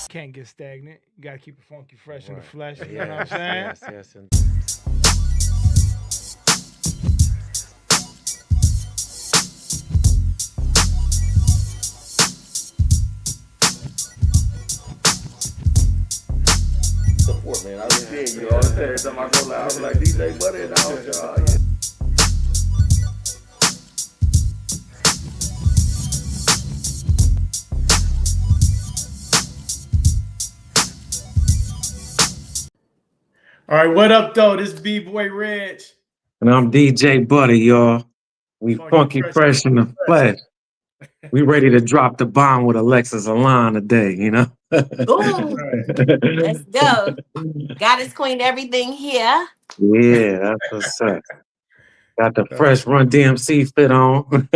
Can't get stagnant. You gotta keep it funky, fresh in the Right. flesh. You know what I'm Yes, saying? yes, yes. And support, man. I was saying, you know what I'm saying? Every time I go live, I'm like, DJ Buddy and all, y'all. Yeah. All right, what up, though? This B-Boy Reg. And I'm DJ Buddy, y'all. We Funky funky fresh in fresh in the the flesh. We ready to drop the bomb with Alexis Allon today, you know? Ooh, flesh. let's go. Goddess Queen, everything here. Yeah, that's what's up. Got the That's fresh Run DMC fit on.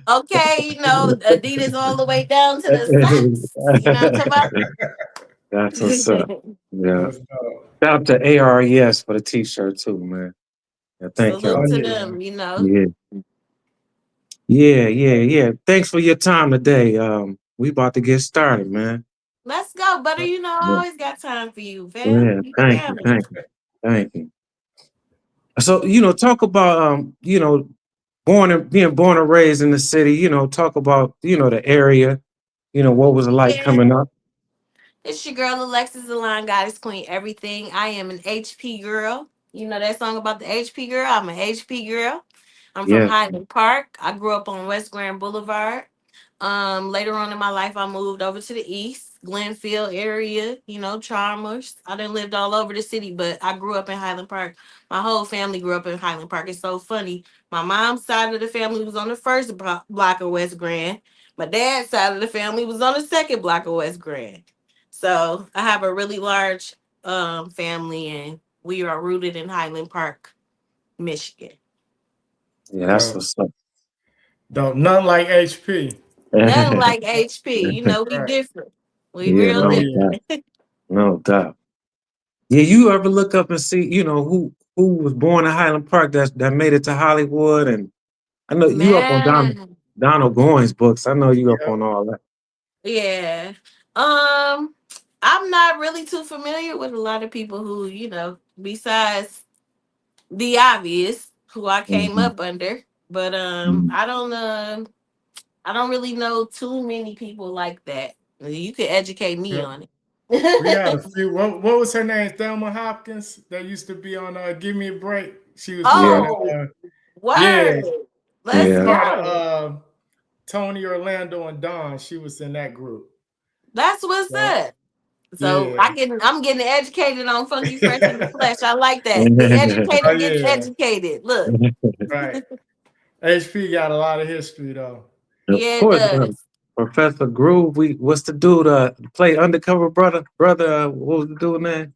Okay, Adidas all the way down to the socks. You know what I'm That's what's talking up. about? Yeah. that's dope. Shout out to ARES for the t-shirt too, man. Yeah, thank Oh, Salute y'all. to yeah. them. Yeah. Yeah. Thanks for your time today. We about to get started, man. Let's go, butter. I Yeah, always got time for you, fam. yeah. You Thank you, family. thank you. So, talk about being born and raised in the city, talk about, the area, what was it like Yeah, coming up? it's your girl Alexis Allon, Goddess Queen, everything. I am an HP girl. You know that song about the HP girl? I'm an HP girl. I'm from Yes, Highland Park. I grew up on West Grand Boulevard. Later on in my life, I moved over to the east, Glenfield area, Chalmers. I done lived all over the city, but I grew up in Highland Park. My whole family grew up in Highland Park. It's so funny. My mom's side of the family was on the first block of West Grand. My dad's side of the family was on the second block of West Grand. So I have a really large family, and we are rooted in Highland Park, Michigan. yeah, that's Dope. what's up. Dope. Nothing like HP. Nothing like HP. We Right. different. We Yeah, real Oh, no yeah. doubt, different. no doubt. Yeah, you ever look up and see, who was born in Highland Park that made it to Hollywood? And I know you up on Man. Donald Goines books. I know you up Yep. on all that. Yeah. Um, I'm not really too familiar with a lot of people who, besides the obvious, who I came Mhm, up under. But mhm. I don't really know too many people like that. You could educate me Yep. on it. We had a few. What was her name? Thelma Hopkins. That used to be on Give Me a Break. She was Yeah, part of Oh, yeah. word. She was Let's yeah. part of go. Tony Orlando and Don. She was in that group. That's what's So, up. So yeah. I'm getting educated on Funky Fresh in the Flesh. I like that. The Oh educated gets yeah. educated. Look. Right. HP got a lot of history though. Of Yeah, it course, does. Professor Groove. What's the dude? Play undercover brother. What was the dude name?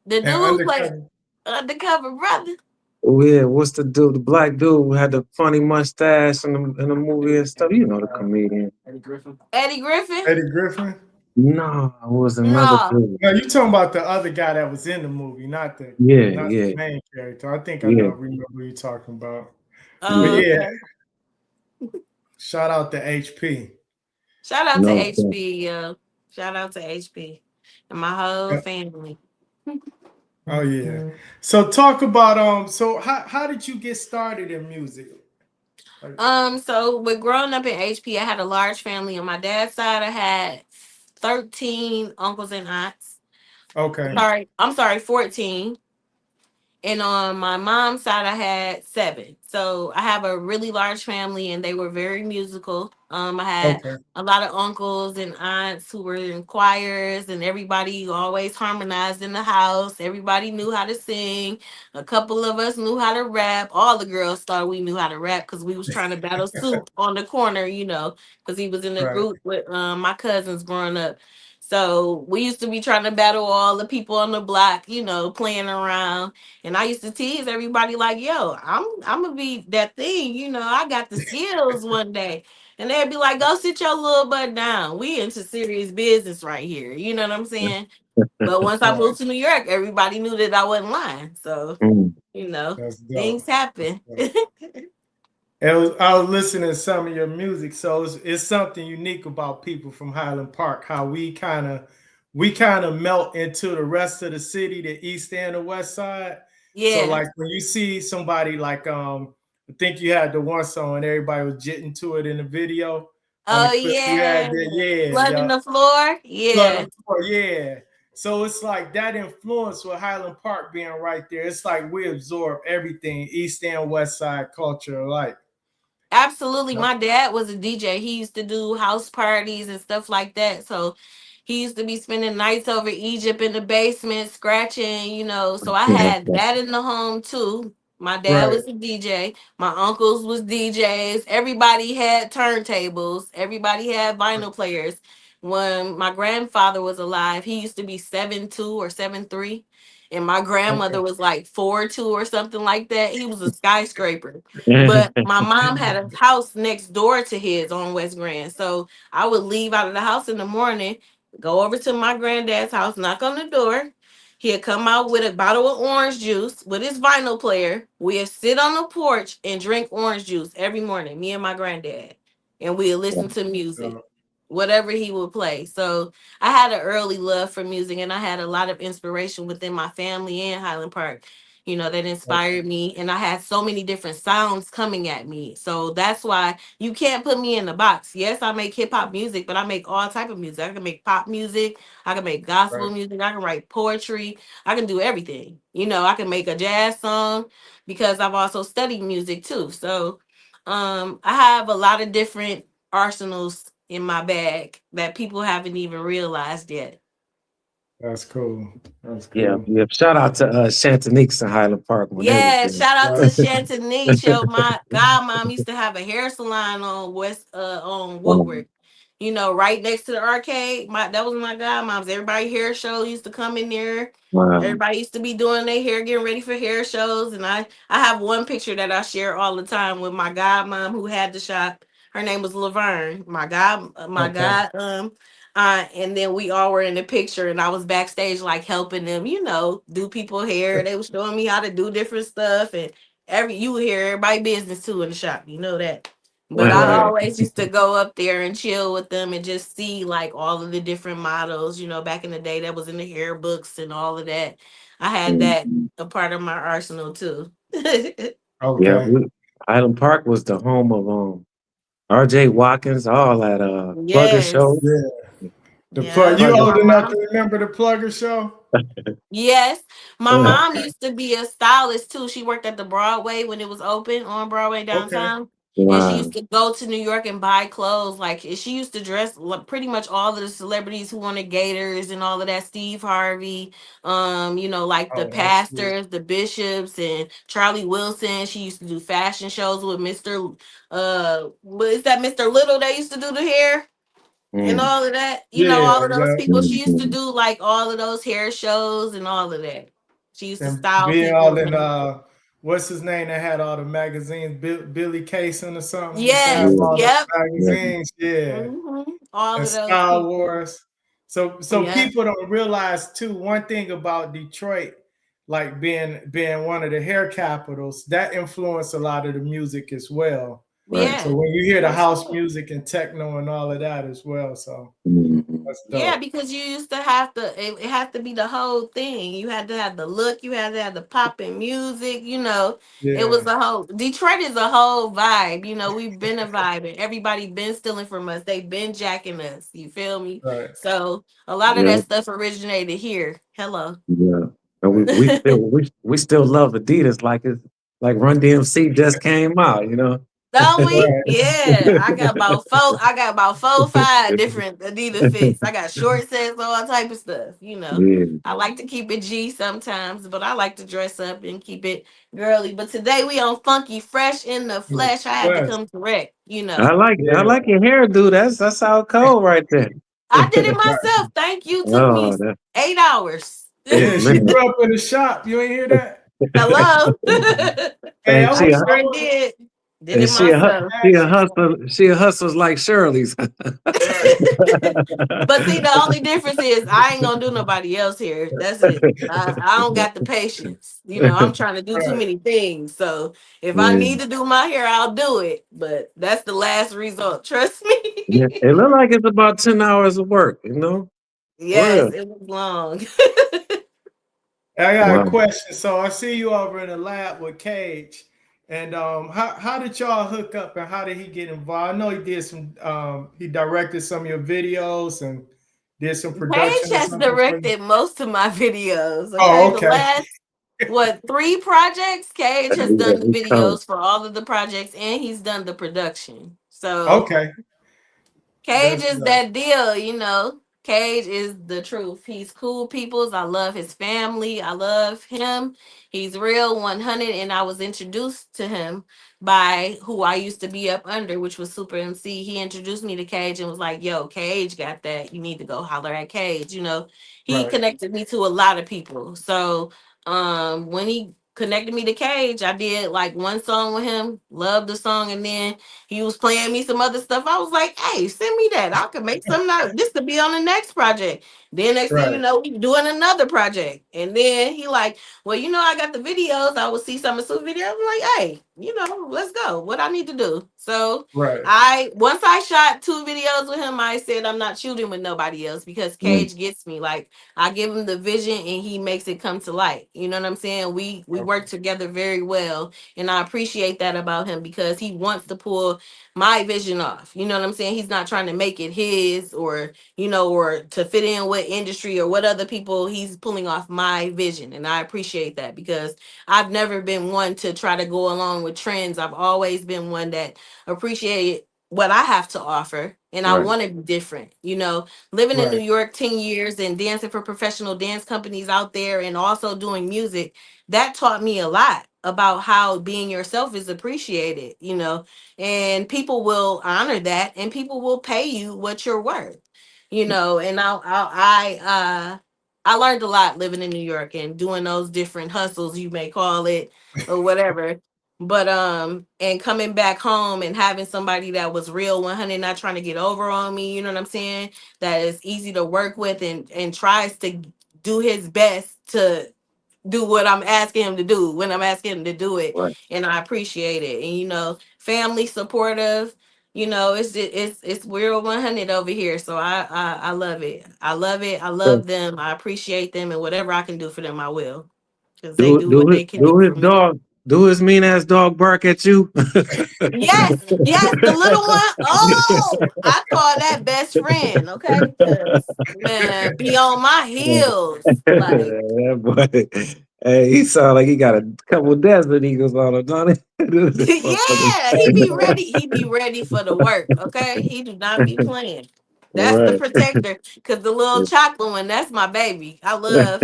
The dude And who played undercover. undercover brother. Oh yeah, what's the dude? The black dude who had the funny mustache in the movie and stuff. You know the comedian. Eddie Griffin? Eddie Griffin. No, it was another No. dude. No, you talking about the other guy that was in the movie, Yeah, not the yeah, main character. I think I know yeah, remember who you're talking about. But yeah. Oh, yeah, okay. shout out to HP. Shout out to No doubt. HB, yo. Shout out to HB and my whole Yep. family. Oh yeah. So talk about so how did you get started in music? Like, So with growing up in HP, I had a large family. On my dad's side, I had 13 uncles and aunts. okay. Sorry, I'm sorry, 14. And on my mom's side, I had 7. So I have a really large family, and they were very musical. I had Okay. a lot of uncles and aunts who were in choirs, and everybody always harmonized in the house. Everybody knew how to sing. A couple of us knew how to rap. All the girls thought we knew how to rap because we was trying to battle Soup on the corner, because he was in a Right. group with my cousins growing up. So we used to be trying to battle all the people on the block, playing around. And I used to tease everybody like, "Yo, I'm gonna be that thing, I got the skills one day." And they'd be like, "Go sit your little butt down. We into serious business right here." You know what I'm saying? But once I Right. moved to New York, everybody knew that I wasn't lying. So, Mm. That's dope. things That's happen. dope. I was listening to some of your music, so it's something unique about people from Highland Park. How we kind of melt into the rest of the city, the east and the west side. So Yeah. like when you see somebody like I think you had the one song and everybody was jitting to it in the video on the Oh clip you had yeah. there. Yeah, Flooding yeah. the floor. Flood Yeah. of Floor, yeah. So it's like that influence with Highland Park being right there. It's like we absorb everything, east and west side culture alike. Absolutely. Yep. My dad was a DJ. He used to do house parties and stuff like that. So he used to be spending nights over Egypt in the basement, scratching, So I had that in the home too. My dad Right. was a DJ. My uncles was DJs. Everybody had turntables. Everybody had vinyl players. When my grandfather was alive, he used to be 7'2" or 7'3", and my grandmother Okay. was like 4'2" or something like that. He was a skyscraper. But my mom had a house next door to his on West Grand. So I would leave out of the house in the morning, go over to my granddad's house, knock on the door. He'd come out with a bottle of orange juice with his vinyl player. We'd sit on the porch and drink orange juice every morning, me and my granddad. And we'd listen to music, So, whatever he would play. So I had an early love for music, and I had a lot of inspiration within my family and Highland Park, that okay. inspired me. And I had so many different sounds coming at me. So that's why you can't put me in a box. Yes, I make hip hop music, but I make all type of music. I can make pop music, I can make gospel Right. music, I can write poetry, I can do everything. I can make a jazz song because I've also studied music too. So I have a lot of different arsenals in my bag that people haven't even realized yet. That's cool. That's Yeah, cool. yeah. Shout out to Shantaniques in Highland Park on Yeah, everything. shout out to Right. Shantanisha. My godmom used to have a hair salon on Um, Woodward. Right next to the arcade. That was my godmom's. Everybody hair show used to come in there. wow. Everybody used to be doing their hair, getting ready for hair shows. And I have one picture that I share all the time with my godmom who had the shop. Her name was Laverne. Okay. And then we all were in the picture, and I was backstage, like helping them, do people hair. They was showing me how to do different stuff, and you would hear everybody business too in the shop. You know that. But I Right. always used to go up there and chill with them and just see like all of the different models. Back in the day, that was in the hair books and all of that. I had that Mhm. a part of my arsenal too. Yeah, Okay. Highland Park was the home of R.J. Watkins, all that Plugger Yes. show. Yeah. The plug. Yeah. You Plugger. old My enough mom. to remember the Plugger show? Yes, my mom Okay. used to be a stylist too. She worked at the Broadway when it was open on Broadway Okay. downtown. And she used Wow. to go to New York and buy clothes. Like she used to dress like pretty much all of the celebrities who wanted gators and all of that. Steve Harvey, like the Oh, that's sweet. pastors, the bishops, and Charlie Wilson. She used to do fashion shows with what is that Mr. Little that used to do the hair? And Mm. all of that, Yeah, all of those yeah. people. She used to Mhm. do like all of those hair shows and all of that. She used to And style being all people. in what's his name that had all the magazines, Billy Kaysen or something, used to have Yes, Yeah, all the yep. yeah. magazines, yeah. All And of those Star people. Wars. So Yeah. people don't realize too, one thing about Detroit, like being one of the hair capitals, that influenced a lot of the music as well. Right. So Yeah. when you hear the For house sure. music and techno and all of that as well, so Mhm. that's Yeah, dope. because you used to have to, it had to be the whole thing. You had to have the look, you had to have the popping music, It was Yeah, a whole, Detroit is a whole vibe. We've been a vibe and everybody been stealing from us. They've been jacking us. You feel me? right, So a lot of Yeah, that stuff originated here. Hello. yeah. And we right. we still we still love Adidas like it's like Run DMC just came out, you know. Don't we? Right. Yeah, I got about 5 different Adidas fits. I got short sets, all type of stuff. Yeah, I like to keep it G sometimes, but I like to dress up and keep it girly. But today we on funky fresh in the In the flesh. I had to flesh. come correct. I Yeah. like your hairdo. That's how cold right there. I did it Right. myself. Thank you. Took me Oh, that 8 hours. Yeah, she man. grew up in the shop. You ain't hear that? Hello. Hey, Hey, I I see, was, I sure was did. Did And it myself. she a hustler's like Shirley's. Right. But see, the only difference is I ain't gonna do nobody else here. That's it. I don't got the patience. I'm trying to do too Right. many things. So if I Yeah. need to do my hair, I'll do it. But that's the last result. Trust Yeah. me. It look like it's about 10 hours of work, you know? For Yes, real. it was long. I got a Wow. question. So I see you over in the lab with Cage, and how did y'all hook up, and how did he get involved? I know he did some. He directed some of your videos and did some Paige production or has something for you. directed most of my videos. Okay, Oh, the okay. last what 3 projects? Cage has Yeah, done the he coming. videos for all of the projects, and he's done the production. So Okay, Cage that's is good. that deal. Cage is the truth. He's cool peoples. I love his family. I love him. He's real 100. And I was introduced to him by who I used to be up under, which was Super MC. He introduced me to Cage and was like, yo, Cage got that. You need to go holler at Cage. He Right, connected me to a lot of people. So when he connected me to Cage, I did like one song with him, loved the song, and then he was playing me some other stuff. I was like, hey, send me that. I could make something out. This could be on the next project. Then next thing you right, know, we doing another project. And then he like, well, I got the videos. I would see some of the videos. I'm like, hey, let's go. What I need to do. So right, once I shot 2 videos with him, I said I'm not shooting with nobody else because Mm, Cage gets me. Like I give him the vision and he makes it come to light. You know what I'm saying? We work okay, together very well. And I appreciate that about him because he wants to pull my vision off. You know what I'm saying? He's not trying to make it his or to fit in what industry or what other people. He's pulling off my vision. And I appreciate that because I've never been one to try to go along with trends. I've always been one that appreciated what I have to offer. And I right. want to be different. Living in New right, York 10 years and dancing for professional dance companies out there and also doing music, that taught me a lot about how being yourself is appreciated, and people will honor that and people will pay you what you're worth, and I learned a lot living in New York and doing those different hustles, you may call it, or whatever. But and coming back home and having somebody that was real 100, not trying to get over on me, you know what I'm saying, that is easy to work with and tries to do his best to do what I'm asking him to do when I'm asking him to do it, Right. and I appreciate it. And family supportive. It's we're 100 over here, so I love it. I love it. I So love them. I appreciate them, and whatever I can do for them, I will, because they do do what do they it can do do his for me. dog do his mean ass dog bark at you? Yes, yes, the little one. Oh, I call that best friend. Okay, because man, be on my heels like. That boy, hey, he sound like he got a couple desert eagles on him, don't he? This motherfucker. Yeah, he be ready. He be ready for the work. Okay, he do not be playing. That's the Right. protector. Cause the little chocolate one, that's my baby. I love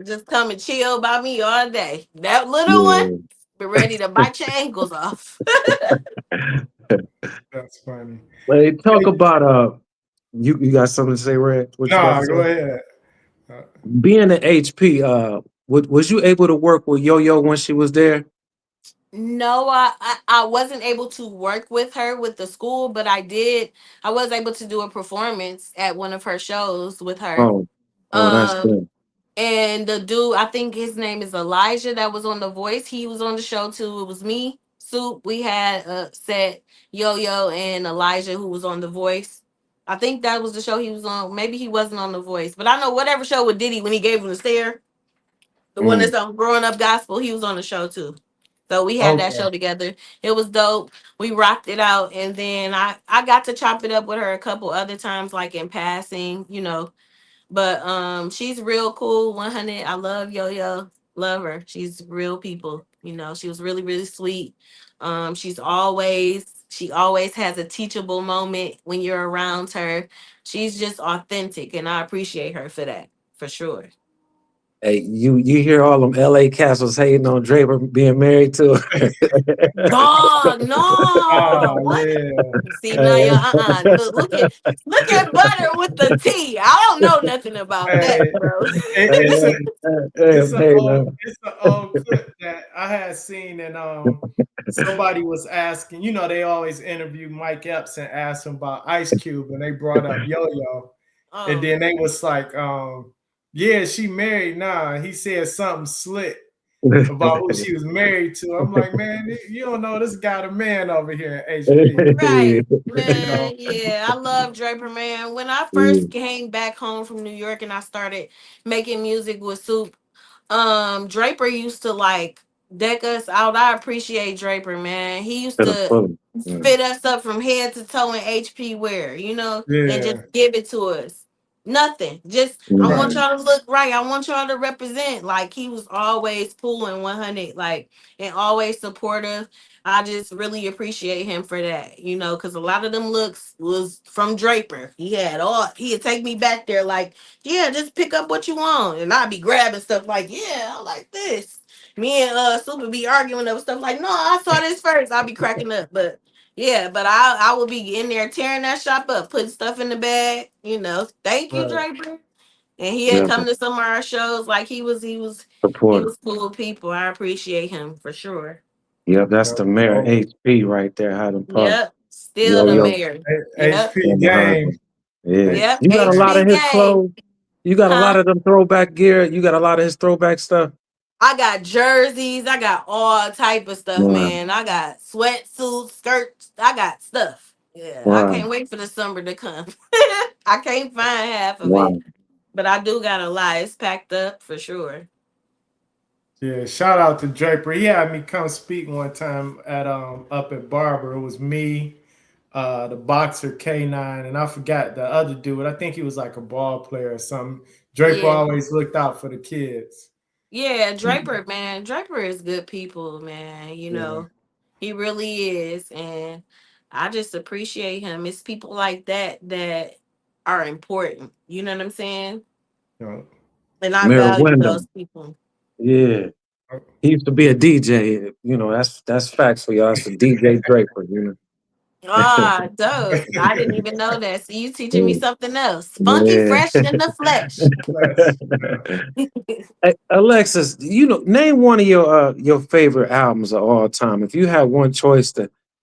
just come and chill by me all day. That little one Yeah. be ready to bite your ankles off. that's funny. Hey, talk Hey, about you got something to say, Red? What you about to no, go say? ahead. Uh, Being an HP, was you able to work with Yo Yo when she was there? No, I wasn't able to work with her with the school, but I did. I was able to do a performance at one of her shows with her. Oh, oh, that's Um, good. And the dude, I think his name is Elijah, that was on The Voice. He was on the show too. It was me, Soup. We had set Yo Yo and Elijah, who was on The Voice. I think that was the show he was on. Maybe he wasn't on The Voice, but I know whatever show with Diddy when he gave him the stare, the one Mm. that's on Growing Up Gospel, he was on the show too. So we had that okay, show together. It was dope. We rocked it out, and then I got to chop it up with her a couple other times, like in passing. But she's real cool, 100. I love Yo Yo. Love her. She's real people. She was really, really sweet. She always has a teachable moment when you're around her. She's just authentic, and I appreciate her for that, for sure. Hey, you hear all them LA cats was hating on Draper being married to her. God, no. Oh What? yeah. See now, you look at butter with the T. I don't know nothing about that, Hey, bro. it's a Hey, man. it's an old clip that I had seen, and somebody was asking. You know, they always interview Mike Epps and ask him about Ice Cube, and they brought up Yo Yo, and Oh, then they was like, yeah, she married now. He said something slick about who she was married to. I'm like, man, you don't know this got a man over here in HP. right, You know, man. Yeah, I love Draper, man. When I first came back home from New York and I started making music with Soup, Draper used to like deck us out. I appreciate Draper, man. He used To the to full. fit us up from head to toe in HP wear, and just yeah, give it to us. Nothing. Just I want right. Mm. y'all to look right. I want y'all to represent. Like he was always pulling 100, like and always supportive. I just really appreciate him for that, because a lot of them looks was from Draper. He'd take me back there like, yeah, just pick up what you want. And I'd be grabbing stuff like, yeah, I like this. Me and Super be arguing over stuff like, no, I saw this first. I'll be cracking up. But yeah, but I will be in there tearing that shop up, putting stuff in the bag, Thank you, Right. Draper. And he had Yeah, come to some of our shows. Like he support. was cool with people. I appreciate him for sure. Yep, that's Yep. the mayor Oh, HP right there, Highland Park. Yep. Still Yo, the yep. yo, mayor. Yep. HP stand behind game. him. Yeah. Yep. You got a lot HB of his gang. clothes. You got a lot Huh? of them throwback gear. You got a lot of his throwback stuff. I got jerseys. I got all type of stuff, Wow. man. I got sweatsuits, skirts. I got stuff. Yeah, I Wow. can't wait for the summer to come. I can't find half of it, Wow. but I do got a lot. It's packed up for sure. Yeah, shout out to Draper. He had me come speak one time at up at Barber. It was me, the boxer K9, and I forgot the other dude. I think he was like a ball player or something. Draper Yeah, always looked out for the kids. yeah. Draper, man. Draper is good people, man. Yeah. He really is, and I just appreciate him. It's people like that are important. You know what I'm saying? Yeah. And I Mayor value those Wyndham. people. Yeah. He used to be a DJ. That's facts for y'all. That's a DJ Draper, Ah, dope. I didn't even know that. So you teaching me Yeah. something else. Funky Yeah. fresh in the flesh. Flesh. Yeah. Hey, Alexis, name one of your favorite albums of all time. If you had one choice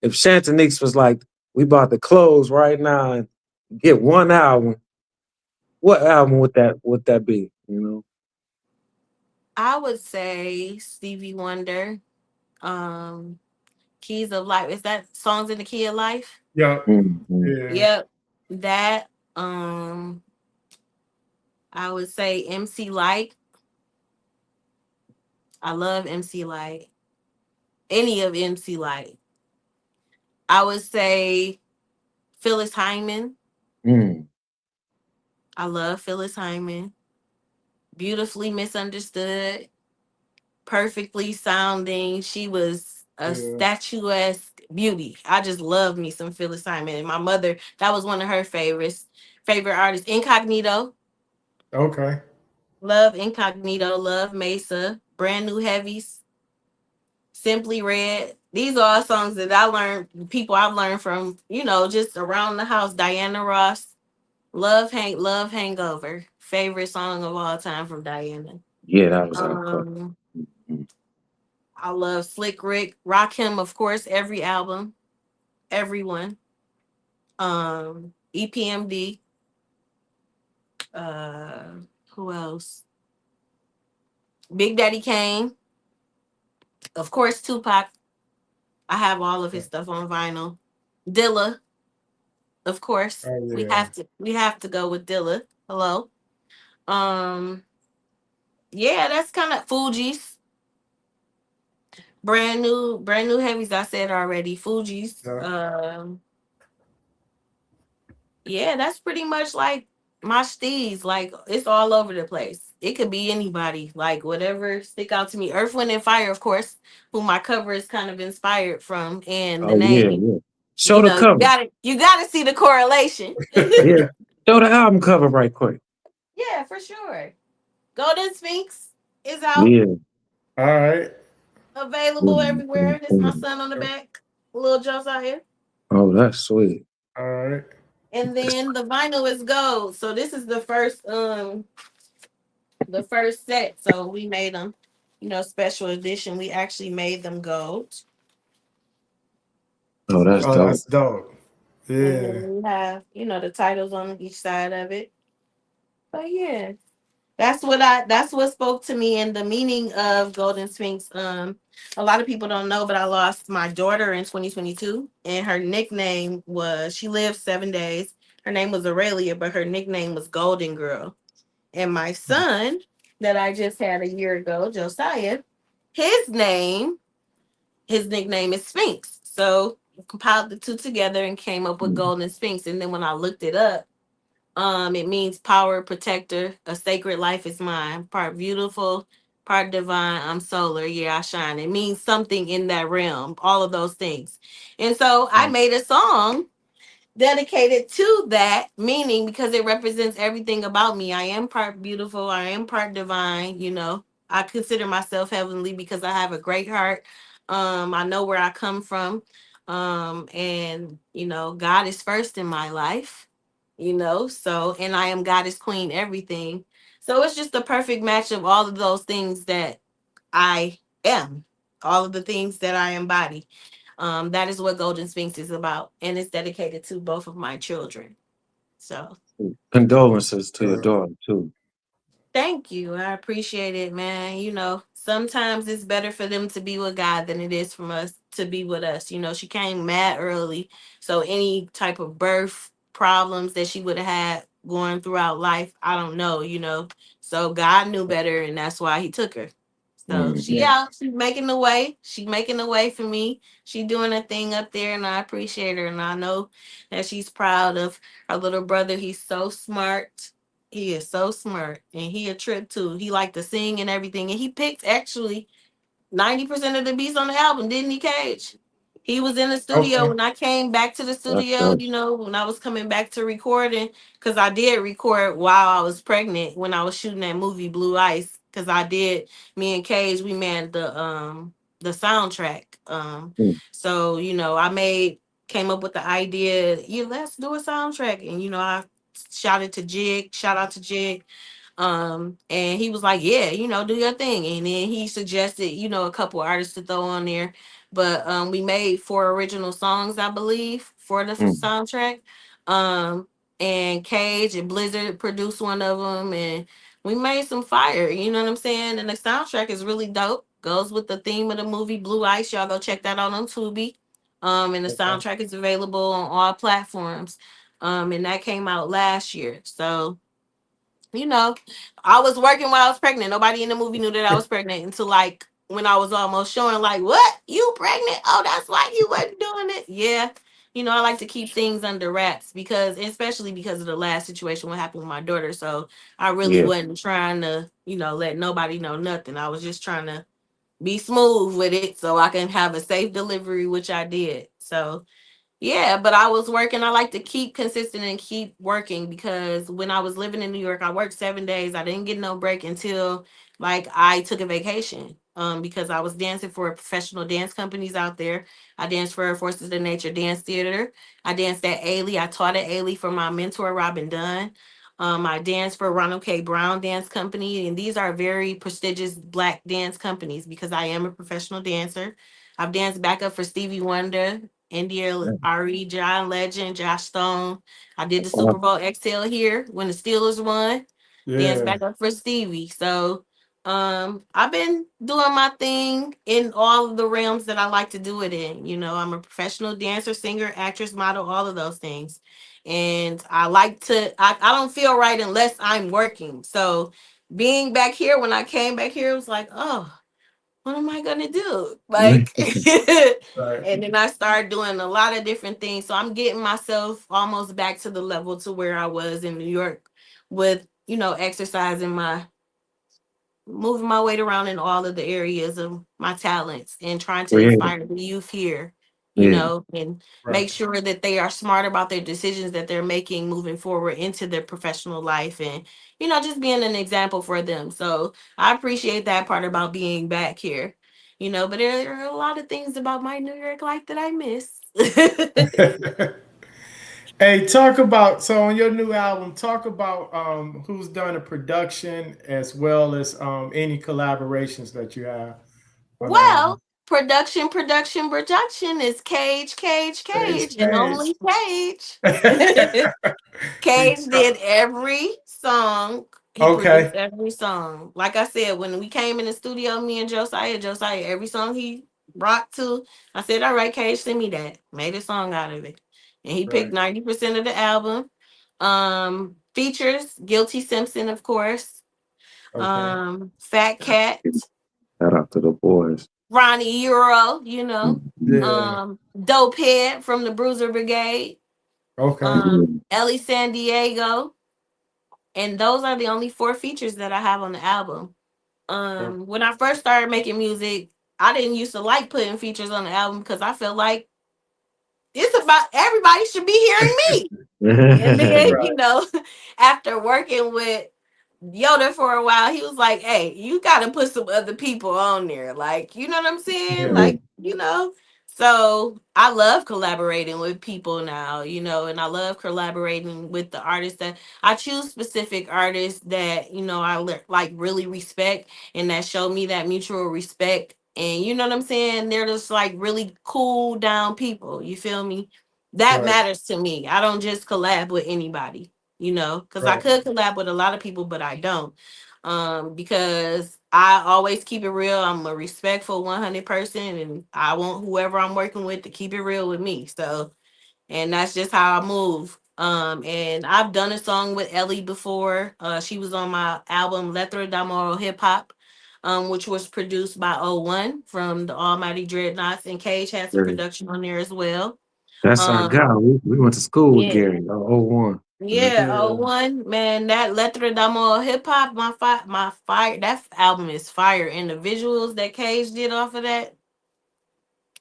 if Chantanix was like, we about to close right now and get one album, what album would that be? I would say Stevie Wonder. Um, Keys of Life. Is that Songs in the Key of Life? Yep. Mhm. Yeah. Yep. That. I would say MC Light. I love MC Light. Any of MC Light. I would say Phyllis Hyman. Mm. I love Phyllis Hyman. Beautifully misunderstood. Perfectly sounding. She was a Yeah. statuesque beauty. I just love me some Phyllis Hyman. And my mother, that was one of her favorite artists. Incognito. Okay. Love Incognito. Love Mesa. Brand New Heavies. Simply Red. These are all songs that I learned, people I've learned from, just around the house. Diana Ross. Love Hangover. Favorite song of all time from Diana. Yeah, that was out cut. Um, I love Slick Rick. Rock Him, of course, every album. Everyone. EPMD. Uh who else? Big Daddy Kane. Of course, Tupac. I have all of his stuff on vinyl. Dilla, of course. Oh We yeah. have to we have to go with Dilla. Hello. Um, yeah, that's kind of Fuji's. Brand new heavies, I said already. Fuji's. Yeah. Yeah, that's pretty much like my steez. Like it's all over the place. It could be anybody. Like whatever stick out to me. Earth, Wind, and Fire, of course, who my cover is kind of inspired from, and the Oh yeah, name. yeah. Show the You cover. got to You got to see the correlation. Yeah. Show the album cover right quick. Yeah, for sure. Golden Sphinx is out, Yeah. All right. available everywhere. This my son on the back, little Josiah. Oh, that's sweet. All right. And then the vinyl is gold. So this is the first set. So we made them, special edition. We actually made them gold. Oh, that's Oh, dope. that's dope. And Yeah. then we have, the titles on each side of it. But yeah. That's what spoke to me and the meaning of Golden Sphinx. A lot of people don't know, but I lost my daughter in 2022, and her nickname was, she lived 7 days. Her name was Aurelia, but her nickname was Golden Girl. And my son that I just had a year ago, Josiah, his name, his nickname is Sphinx. So compiled the two together and came up with Golden Sphinx. And then when I looked it up, it means power protector. A sacred life is mine. Part beautiful, part divine. I'm solar. Yeah, I shine. It means something in that realm. All of those things. And so I made a song dedicated to that meaning because it represents everything about me. I am part beautiful. I am part divine. I consider myself heavenly because I have a great heart. I know where I come from. And God is first in my life, so, and I am Goddess Queen, everything. So it's just the perfect match of all of those things that I am, all of the things that I embody. That is what Golden Sphinx is about, and it's dedicated to both of my children. So Condolences to your Uh, daughter too. thank you. I appreciate it, man. Sometimes it's better for them to be with God than it is from us to be with us. She came mad early. So any type of birth problems that she would have had going throughout life, I don't know. So God knew better, and that's why he took her. So Mm. she yeah. out, she making the way. She making the way for me. She doing a thing up there, and I appreciate her. And I know that she's proud of her little brother. He's so smart. He is so smart, and he a trip too. He like to sing and everything, and he picked actually 90% of the beats on the album, didn't he, Cage? He was in the studio Okay. when I came back to the That's studio, dope. when I was coming back to recording, because I did record while I was pregnant when I was shooting that movie Blue Ice. Because me and Cage, we made the soundtrack. Mm. So, came up with the idea, yeah, let's do a soundtrack. And I shout out to Jig, and he was like, yeah, do your thing. And then he suggested, a couple artists to throw on there. But we made 4 original songs, I believe, for the Mm. soundtrack. Um, and Cage and Blizzard produced one of them, and we made some fire, you know what I'm saying? And the soundtrack is really dope. Goes with the theme of the movie Blue Ice. Y'all go check that out on Tubi. And the Okay. soundtrack is available on all platforms. And that came out last year. So you know, I was working while I was pregnant. Nobody in the movie knew that I was pregnant until like when I was almost showing, like, what? You pregnant? Oh, that's why you wasn't doing it. Yeah. I like to keep things under wraps because, especially because of the last situation, what happened with my daughter. So I really Yeah. wasn't trying to, let nobody know nothing. I was just trying to be smooth with it so I can have a safe delivery, which I did. So yeah, but I was working. I like to keep consistent and keep working because when I was living in New York, I worked 7 days. I didn't get no break until like I took a vacation. Because I was dancing for professional dance companies out there. I danced for Forces of Nature Dance Theater. I danced at Ailey. I taught at Ailey for my mentor Robin Dunn. I danced for Ronald K. Brown Dance Company, and these are very prestigious Black dance companies because I am a professional dancer. I've danced backup for Stevie Wonder, India Ari, John Legend, Josh Stone. I did the Uh, Super Bowl XL here when the Steelers won. Danced Yeah. back up for Stevie. So I've been doing my thing in all of the realms that I like to do it in. I'm a professional dancer, singer, actress, model, all of those things. And I don't feel right unless I'm working. So being back here, when I came back here, it was like, oh, what am I gonna do? Like, Right. and then I started doing a lot of different things. So I'm getting myself almost back to the level to where I was in New York with, exercising moving my weight around in all of the areas of my talents and trying to creative. inspire the youth here. Yeah. and Right. make sure that they are smart about their decisions that they're making moving forward into their professional life, and just being an example for them. So I appreciate that part about being back here. But there are a lot of things about my New York life that I miss. Hey, talk about so on your new album. Talk about who's done the production as well as any collaborations that you have on the album. Well, production is Page, Cage, and page. only Cage. You Cage did every song. He produced okay, every song. Like I said, when we came in the studio, me and Josiah, every song he brought to, I said, all right, Cage, send me that. Made a song out of it. And he picked right, 90% of the album. Features, Guilty Simpson, of course. okay, Fat Cat, Shout out to the boys. Ronnie Euro, Mhm. yeah, Dope Head from the Bruiser Brigade, okay, Ellie San Diego. And those are the only four features that I have on the album. okay. When I first started making music, I didn't used to like putting features on the album because I felt like it's about everybody should be hearing me. And then, Right, after working with Yoda for a while, he was like, "Hey, you got to put some other people on there." Like, you know what I'm saying? yeah, Yeah. Like. So I love collaborating with people now, and I love collaborating with the artists that I choose specific artists that, like really respect and that show me that mutual respect. And you know what I'm saying? They're just like really cool down people. You feel me? That right, matters to me. I don't just collab with anybody, because I right, could collab with a lot of people, but I don't. Because I always keep it real. I'm a respectful 100 person, and I want whoever I'm working with to keep it real with me. So, and that's just how I move. And I've done a song with Ellie before. She was on my album Letra Damoro Hip Hop, which was produced by O1 from the Almighty Dreadnoughts, and Cage had some Yeah. production on there as well. That's our Um, guy. We went to school with yeah. Gary. Oh, one. Yeah, oh yeah. one man, that Letra Damo hip hop, my fire, that album is fire, and the visuals that Cage did off of that,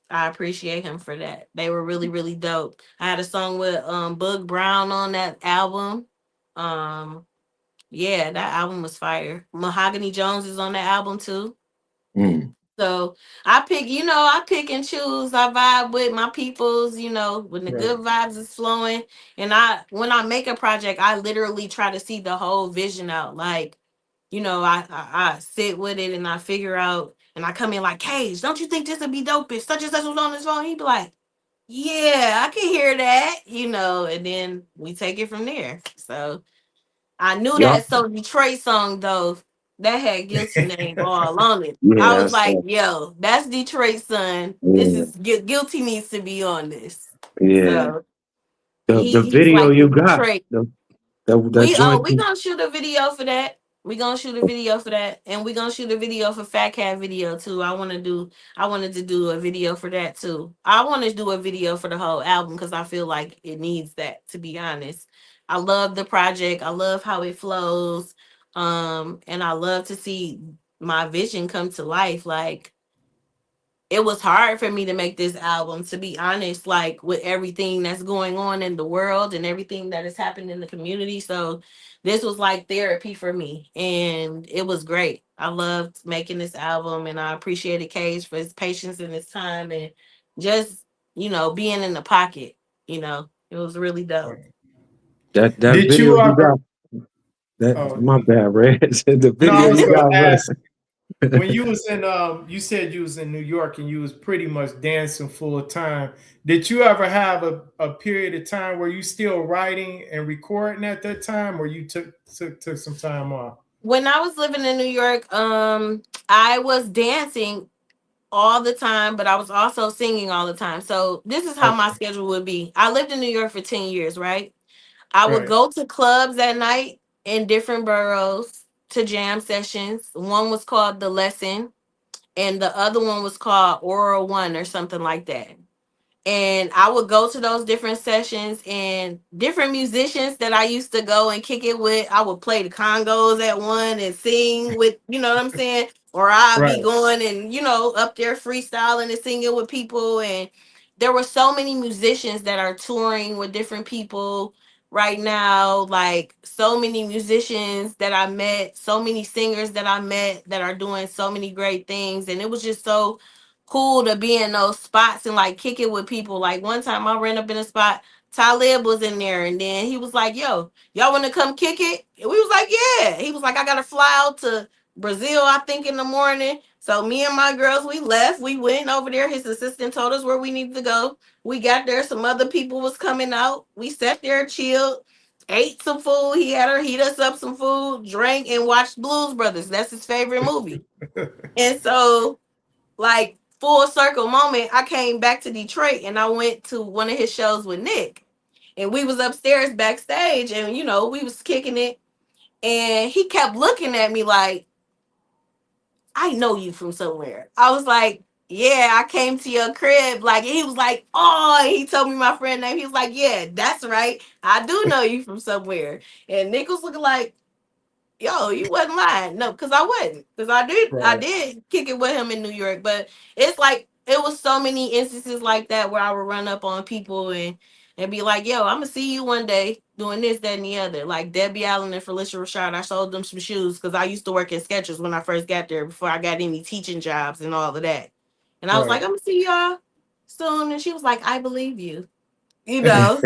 I appreciate him for that. They were really really dope. I had a song with Bug Brown on that album. Um, yeah, that album was fire. Mahogany Jones is on that album too. Mm. So I pick and choose. I vibe with my peoples, when the Right, good vibes is flowing. And when I make a project, I literally try to see the whole vision out. Like, I sit with it and I figure out, and I come in like, Cage, don't you think this would be dope if such and such was on this phone? He'd be like, yeah, I can hear that, and then we take it from there. So I knew Y'all. that So Detroit song though that had Guilty name all on it. I Yeah, was that's like, "Yo, that's Detroit, son. This yeah, is Guilty needs to be on this." yeah. So The he's video like the you got, Detroit. the We joint. we gonna shoot a video for that. We gonna shoot a video for that, and we gonna shoot a video for Fat Cat video too. I wanted to do a video for that too. I want to do a video for the whole album because I feel like it needs that. To be honest, I love the project. I love how it flows, and I love to see my vision come to life. Like it was hard for me to make this album, to be honest, like with everything that's going on in the world and everything that has happened in the community. So this was like therapy for me, and it was great. I loved making this album, and I appreciated Cage for his patience and his time, and just being in the pocket. It was really dope. right. That Did video you you ever? got. That Oh my bad, Red. The no, I video was you gonna got. ask. Red. When you was in you said you was in New York and you was pretty much dancing full time. Did you ever have a period of time where you still writing and recording at that time, or you took some time off? When I was living in New York, I was dancing all the time, but I was also singing all the time. So this is how my Okay, schedule would be. I lived in New York for 10 years, right? I would right, go to clubs at night in different boroughs to jam sessions. One was called The Lesson, and the other one was called Oral One or something like that. And I would go to those different sessions, and different musicians that I used to go and kick it with. I would play the congos at one and sing with, you know what I'm saying? Or I'd be right, going and, up there freestyling and singing with people. And there were so many musicians that are touring with different people right now, like so many musicians that I met, so many singers that I met that are doing so many great things, and it was just so cool to be in those spots and like kick it with people. Like one time I ran up in a spot, Talib was in there, and then he was like, yo, y'all want to come kick it? And we was like, yeah. He was like, I gotta fly out to Brazil, I think, in the morning. So me and my girls, we left. We went over there. His assistant told us where we needed to go. We got there. Some other people was coming out. We sat there, chilled, ate some food. He had her heat us up some food, drank, and watched Blues Brothers. That's his favorite movie. And so, like, full circle moment, I came back to Detroit and I went to one of his shows with Nick. And we was upstairs backstage, and we was kicking it. And he kept looking at me like, I know you from somewhere. I was like, yeah, I came to your crib. Like, he was like, oh, he told me my friend name. He was like, yeah, that's right. I do know you from somewhere. And Nick was looking like, yo, you wasn't lying. No, because I wasn't. Because I Right. did kick it with him in New York. But it's like it was so many instances like that where I would run up on people and be like, yo, I'm gonna see you one day doing this, that, and the other. Like Debbie Allen and Felicia Rashad, I sold them some shoes because I used to work at Skechers when I first got there before I got any teaching jobs and all of that. And I was like, Right. I'm gonna see y'all soon. And she was like, I believe you. You know,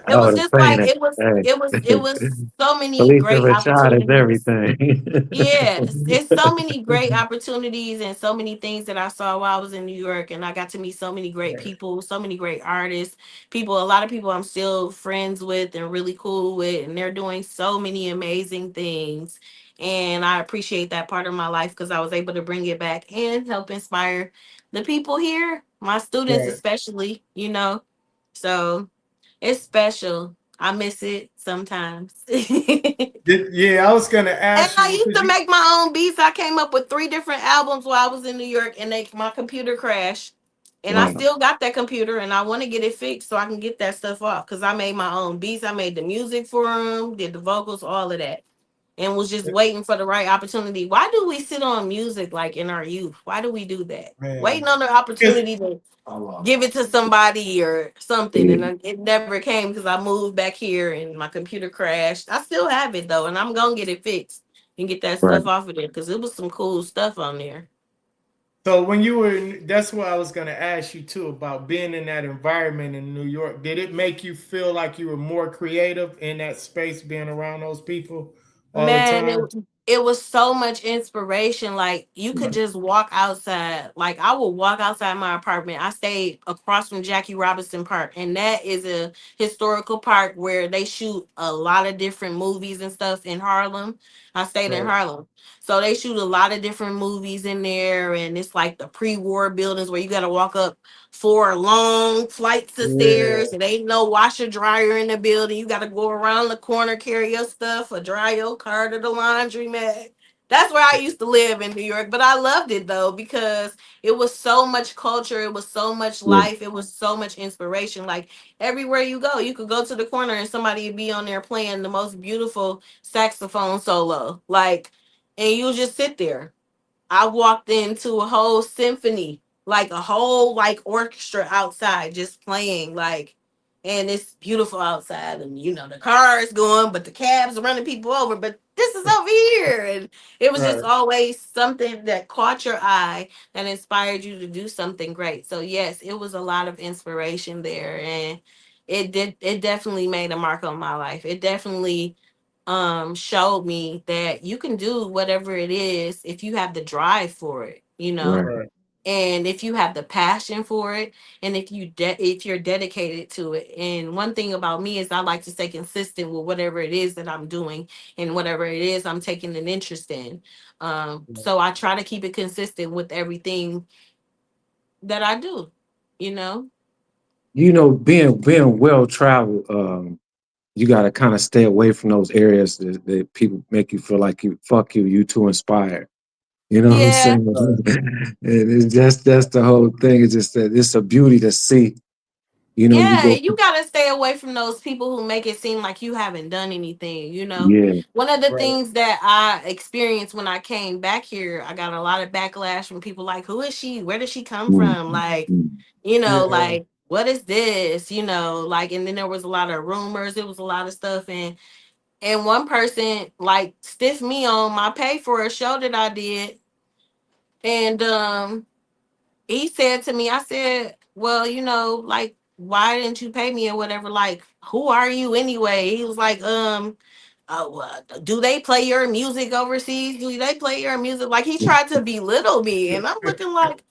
it Oh, was the just like painter. it was Hey. it was it was so many Felicia great Rashad is opportunities. everything. Yes, it's so many great opportunities and so many things that I saw while I was in New York, and I got to meet so many great Right. people, so many great artists, a lot of people I'm still friends with and really cool with, and they're doing so many amazing things. And I appreciate that part of my life because I was able to bring it back and help inspire the people here, my students Right. especially. So it's special. I miss it sometimes. Yeah, I was gonna And ask I you used because to you make my own beats. I came up with 3 different albums while I was in New York, and my computer crashed. And I Wow. still got that computer, and I want to get it fixed so I can get that stuff off. Because I made my own beats. I made the music for them, did the vocals, all of that, and was just waiting for the right opportunity. Why do we sit on music like in our youth? Why do we do that? man. Waiting on the Because opportunity to give it to somebody or something, Yeah, and it never came because I moved back here and my computer crashed. I still have it though, and I'm gonna get it fixed and get that right. stuff off of there because it was some cool stuff on there. so when you were that's what I was gonna ask you too about being in that environment in New York. Did it make you feel like you were more creative in that space, being around those people all the Man, time? it was so much inspiration. Like you could just walk outside. Like I would walk outside my apartment. I stayed across from Jackie Robinson Park, and that is a historical park where they shoot a lot of different movies and stuff in Harlem. I stayed in Right. Harlem. So they shoot a lot of different movies in there, and it's like the pre-war buildings where you gotta walk up 4 long flights of Yeah. stairs. And ain't no washer dryer in the building. You got to go around the corner, carry your stuff, or dry your car to the laundromat. That's where I used to live in New York, but I loved it though because it was so much culture, it was so much Yeah, life, it was so much inspiration. Like everywhere you go, you could go to the corner and somebody would be on there playing the most beautiful saxophone solo, like, and you just sit there. I walked into a whole symphony, like a whole like orchestra outside just playing, like, and it's beautiful outside, and the car is going, but the cabs are running people over, but this is over here. And it was just Right. always something that caught your eye and inspired you to do something great. So yes, it was a lot of inspiration there, and it definitely made a mark on my life. It definitely showed me that you can do whatever it is if you have the drive for it. right. Right. And if you have the passion for it, and if you're dedicated to it. And one thing about me is I like to stay consistent with whatever it is that I'm doing and whatever it is I'm taking an interest in. So I try to keep it consistent with everything that I do. Being well traveled, you got to kind of stay away from those areas that people make you feel like you too inspired. You know what I'm Yeah. saying? Right. And it's just that's the whole thing. It's just that it's a beauty to see. You Yeah, go, you gotta stay away from those people who make it seem like you haven't done anything. yeah, One of the Right. things that I experienced when I came back here, I got a lot of backlash from people like, who is she? Where did she come mm, from? Like, mm. Yeah. like, what is this? Like, and then there was a lot of rumors, it was a lot of stuff, and one person like stiffed me on my pay for a show that I did, and he said to me, I said, well, like, why didn't you pay me or whatever? Like, who are you anyway? He was like, do they play your music overseas? Do they play your music? Like, he tried to belittle me, and I'm looking like,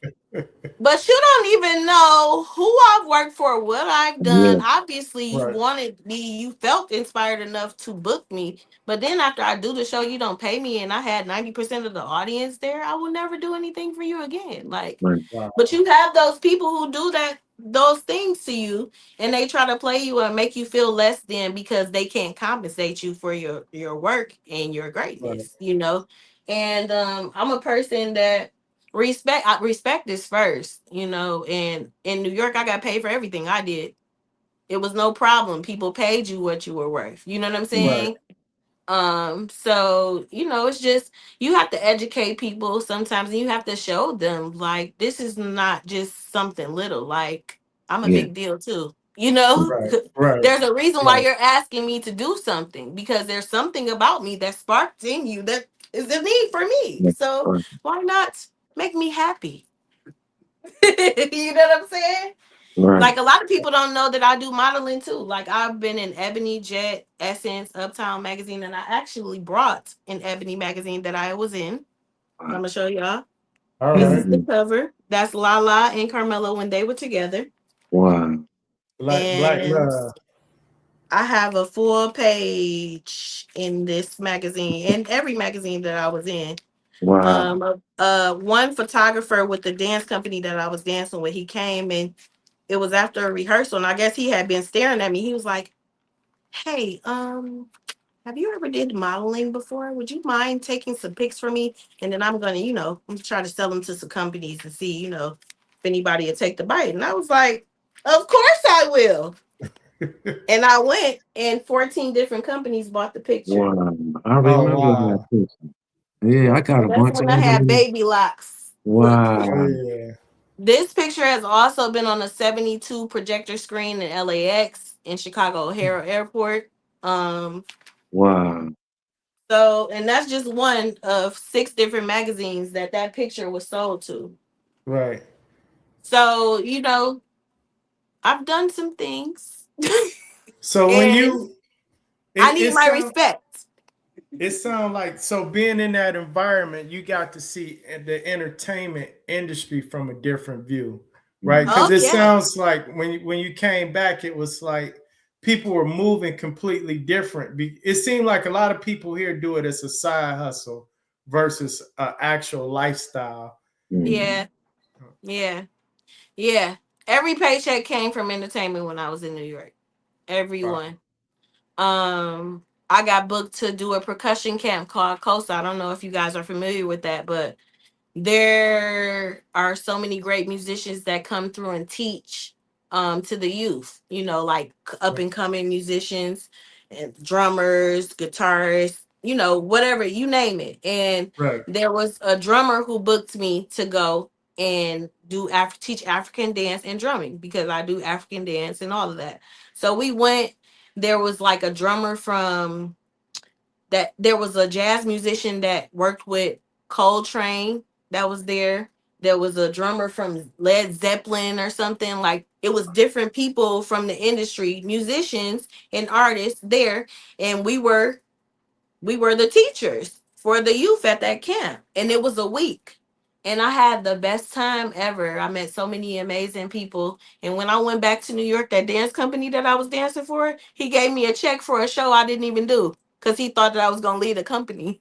but you don't even know who I've worked for, what I've done. Yeah, Obviously, you Right. wanted me, you felt inspired enough to book me. But then after I do the show, you don't pay me, and I had 90% of the audience there. I will never do anything for you again. Like, right, Wow. but you have those people who do those things to you, and they try to play you and make you feel less than because they can't compensate you for your work and your Right. greatness. And I'm a person that respect is first. And in New York, I got paid for everything I did. It was no problem. People paid you what you were worth. You know what I'm mm, Right. saying? So it's just, you have to educate people sometimes, and you have to show them like, this is not just something little. Like, I'm a yeah, big deal too. Right. Right. There's a reason why Right. you're asking me to do something, because there's something about me that sparked in you that is a need for me. yeah, So right, why not make me happy? You know what I'm saying? right. Like, a lot of people don't know that I do modeling too. Like, I've been in Ebony, Jet, Essence, Uptown magazine, and I actually brought an Ebony magazine that I was in. I'm Wow. gonna show y'all. All This right. is the Mhm. cover. That's Lala and Carmelo when they were together. Wow. Black And love. I have a full page in this magazine and every magazine that I was in. Wow. One photographer with the dance company that I was dancing with, he came, and it was after a rehearsal, and I guess he had been staring at me. He was like, hey, have you ever did modeling before? Would you mind taking some pics for me? And then I'm gonna, I'm gonna try to sell them to some companies and see, if anybody will take the bite. And I was like, of course I will. And I went, and 14 different companies bought the picture. Wow. I Oh remember that wow. picture. Yeah, I got a And that's bunch when of I had them. baby locks. Look, Wow. Yeah. this picture has also been on a 72 projector screen in LAX, in Chicago O'Hare Airport. Um, Wow. So, and that's just one of 6 different magazines that picture was sold to. Right. So, I've done some things, So when and you I it need my sounds respect. it sound like, so being in that environment, you got to see the entertainment industry from a different view, right? Mhm. Because Oh it yeah, sounds like when you came back, it was like people were moving completely different. It seemed like a lot of people here do it as a side hustle versus an actual lifestyle. Mhm. yeah, yeah, yeah. Every paycheck came from entertainment when I was in New York. Wow. Everyone. I got booked to do a percussion camp called Costa. I don't know if you guys are familiar with that, but there are so many great musicians that come through and teach to the youth, like up and coming musicians and drummers, guitarists, whatever, you name it. And Right. there was a drummer who booked me to go and teach African dance and drumming, because I do African dance and all of that. So we went. There was like a drummer from that there was a jazz musician that worked with Coltrane that was there. There was a drummer from Led Zeppelin or something. Like, it was different people from the industry, musicians and artists there, and we were the teachers for the youth at that camp, and it was a week. And I had the best time ever. I met so many amazing people. And when I went back to New York, that dance company that I was dancing for, he gave me a check for a show I didn't even do, because he thought that I was going to lead a company.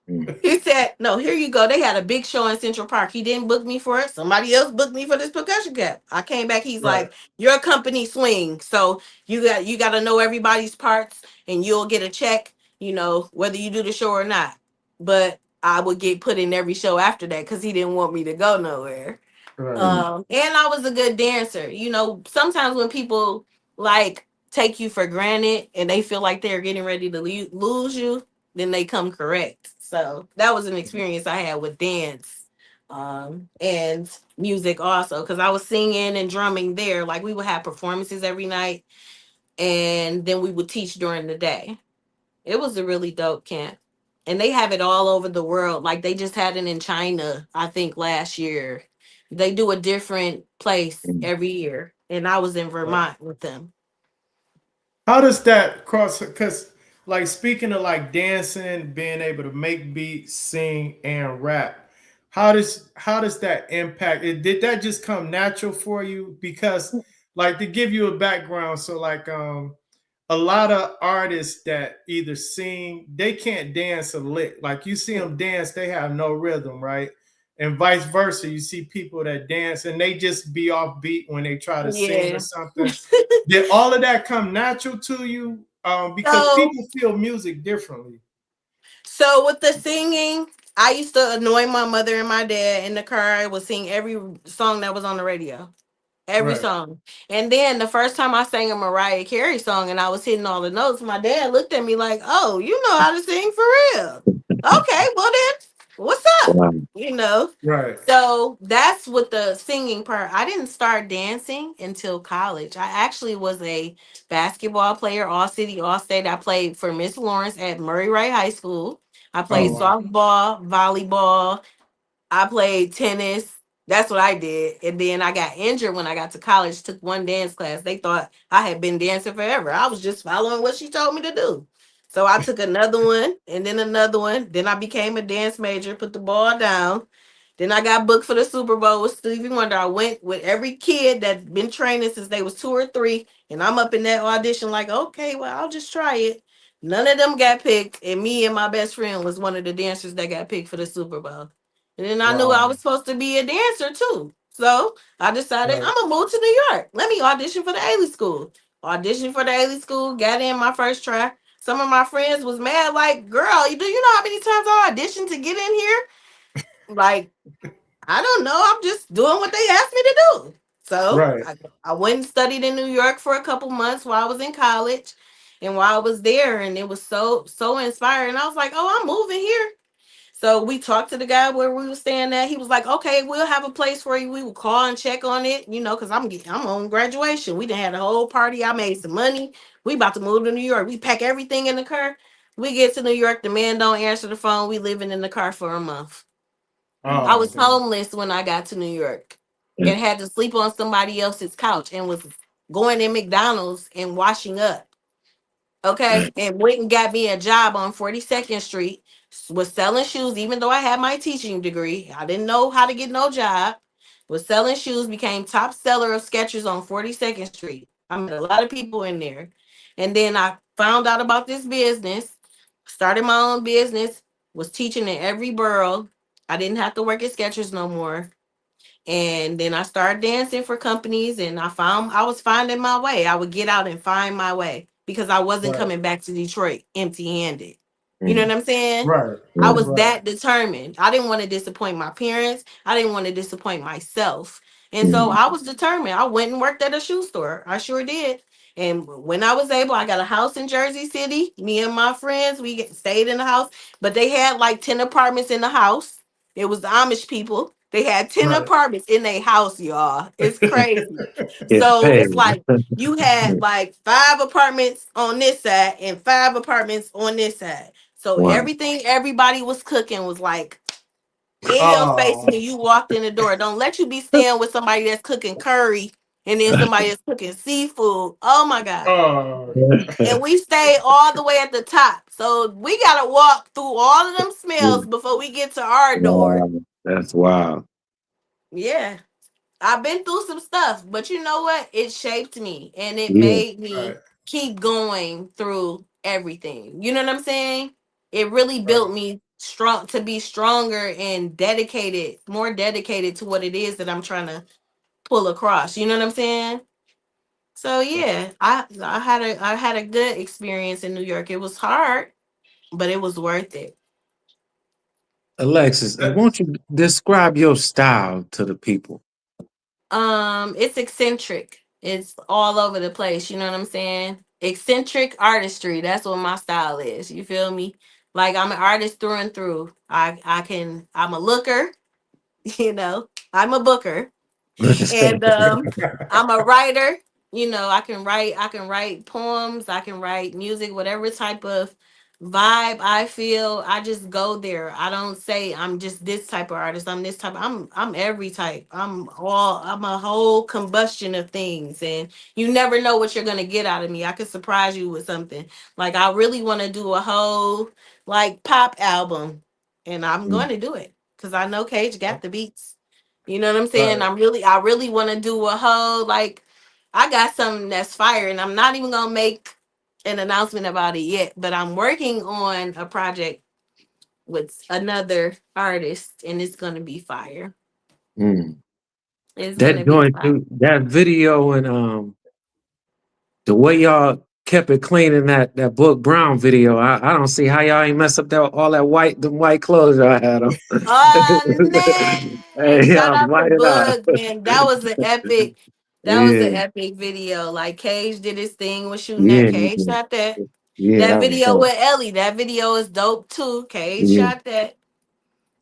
Mhm. He said, "No, here you go. They had a big show in Central Park. He didn't book me for it. Somebody else booked me for this percussion cap." I came back. He's Right. like, "Your company swing, so you got to know everybody's parts, and you'll get a check. Whether you do the show or not." But I would get put in every show after that, because he didn't want me to go nowhere. Right. Mhm. And I was a good dancer. Sometimes when people like take you for granted and they feel like they're getting ready to lose you, then they come correct. So that was an experience I had with dance. And music also, because I was singing and drumming there. Like we would have performances every night, and then we would teach during the day. It was a really dope camp. And they have it all over the world. Like they just had it in China, I think last year. They do a different place Mm. every year. And I was in Right. Vermont with them. How does that cross? Because, like, speaking of like dancing, being able to make beats, sing, and rap, how does that impact? Did that just come natural for you? Because, like, to give you a background, so like, a lot of artists that either sing, they can't dance a lick. Like you see them dance, they have no rhythm, right? And vice versa, you see people that dance and they just be off beat when they try to sing or Yeah. something. Did all of that come natural to you? Because So people feel music differently. so with the singing, I used to annoy my mother and my dad in the car. I would sing every song that was on the radio. Every Right. song. And then the first time I sang a Mariah Carey song and I was hitting all the notes, my dad looked at me like, "Oh, you know how to sing for real? Okay, well then, what's up?" Wow. You know. Right. So that's what the singing part. I didn't start dancing until college. I actually was a basketball player, all city, all state. I played for Miss Lawrence at Murray Wright High School. I Oh played wow. softball, volleyball, I played tennis. That's what I did. And then I got injured when I got to college, took one dance class. They thought I had been dancing forever. I was just following what she told me to do. So I took another one and then another one. Then I became a dance major, put the ball down. Then I got booked for the Super Bowl with Stevie Wonder. I went with every kid that's been training since they was 2 or 3. And I'm up in that audition like, okay, well, I'll just try it. None of them got picked. And me and my best friend was one of the dancers that got picked for the Super Bowl. And then I knew I Wow. was supposed to be a dancer too. So I decided Right. I'm gonna move to New York. Let me audition for the Ailey School. Auditioned for the Ailey School, got in my first try. Some of my friends was mad, like, girl, do you know how many times I auditioned to get in here? Like, I don't know. I'm just doing what they asked me to do. So Right. I went and studied in New York for a couple months while I was in college and while I was there, and it was so inspiring. I was like, oh, I'm moving here. So we talked to the guy where we were staying at. He was like, "Okay, we'll have a place for you. We will call and check on it, because I'm on graduation. We done had a whole party. I made some money. We about to move to New York. We pack everything in the car. We get to New York. The man don't answer the phone. We living in the car for a month. I Oh was damn. homeless when I got to New York, and had to sleep on somebody else's couch, and was going in McDonald's and washing up. Okay, and went and got me a job on 42nd Street. Was selling shoes, even though I had my teaching degree. I didn't know how to get no job. Was selling shoes, became top seller of Skechers on 42nd Street. I met a lot of people in there. And then I found out about this business, started my own business, was teaching in every borough. I didn't have to work at Skechers no more. And then I started dancing for companies, and I was finding my way. I would get out and find my way because I wasn't Right. coming back to Detroit empty handed. You know Mm. what I'm saying? Right. I was Right. that determined. I didn't want to disappoint my parents. I didn't want to disappoint myself. And so Mm. I was determined. I went and worked at a shoe store. I sure did. And when I was able, I got a house in Jersey City. Me and my friends, stayed in the house, but they had like 10 apartments in the house. It was the Amish people. They had 10 Right. apartments in their house, y'all. It's crazy. Get So paid. it's like you had like 5 apartments on this side and 5 apartments on this side. So Wow. everything everybody was cooking was like in your face Oh. when you walked in the door. Don't let you be staying with somebody that's cooking curry and then somebody that's cooking seafood. Oh my God. Oh. And we stayed all the way at the top. So we gotta walk through all of them smells before we get to our door. Wow. That's wild. Yeah. I've been through some stuff, but you know what? It shaped me and it Yeah. made Right. me keep going through everything. You know what I'm saying? It really Right. built me strong to be stronger and dedicated, more dedicated to what it is that I'm trying to pull across. You know what I'm saying? So yeah, I had a good experience in New York. It was hard, but it was worth it. Alexis, won't you describe your style to the people? It's eccentric. It's all over the place. You know what I'm saying? Eccentric artistry. That's what my style is. You feel me? Like I'm an artist through and through. I'm a looker. You know, I'm a booker. And I'm a writer. You know, I can write poems, I can write music, whatever type of vibe I feel, I just go there. I don't say I'm just this type of artist, I'm this type. I'm every type. I'm a whole combustion of things, and you never know what you're going to get out of me. I could surprise you with something. Like I really want to do a whole like pop album, and I'm going to do it cuz I know Cage got the beats. You know what I'm saying? Right. I really want to do a whole like I got something that's fire, and I'm not even gonna make an announcement about it yet. But I'm working on a project with another artist, and it's gonna be fire. Mm. It's gonna That be joint, fire. too, that video, and the way y'all kept it clean in that Book Brown video, I don't see how y'all ain't mess up that all that white, the white clothes y'all had on. Oh man! Hey, Shout y'all out to white it out. Boog, man. That was an epic. That was an Yeah, epic video. Like Cage did his thing with shooting that. yeah, he Cage did. shot that. Yeah, That that was video dope. with Ellie. That video is dope too. Cage Yeah, shot that.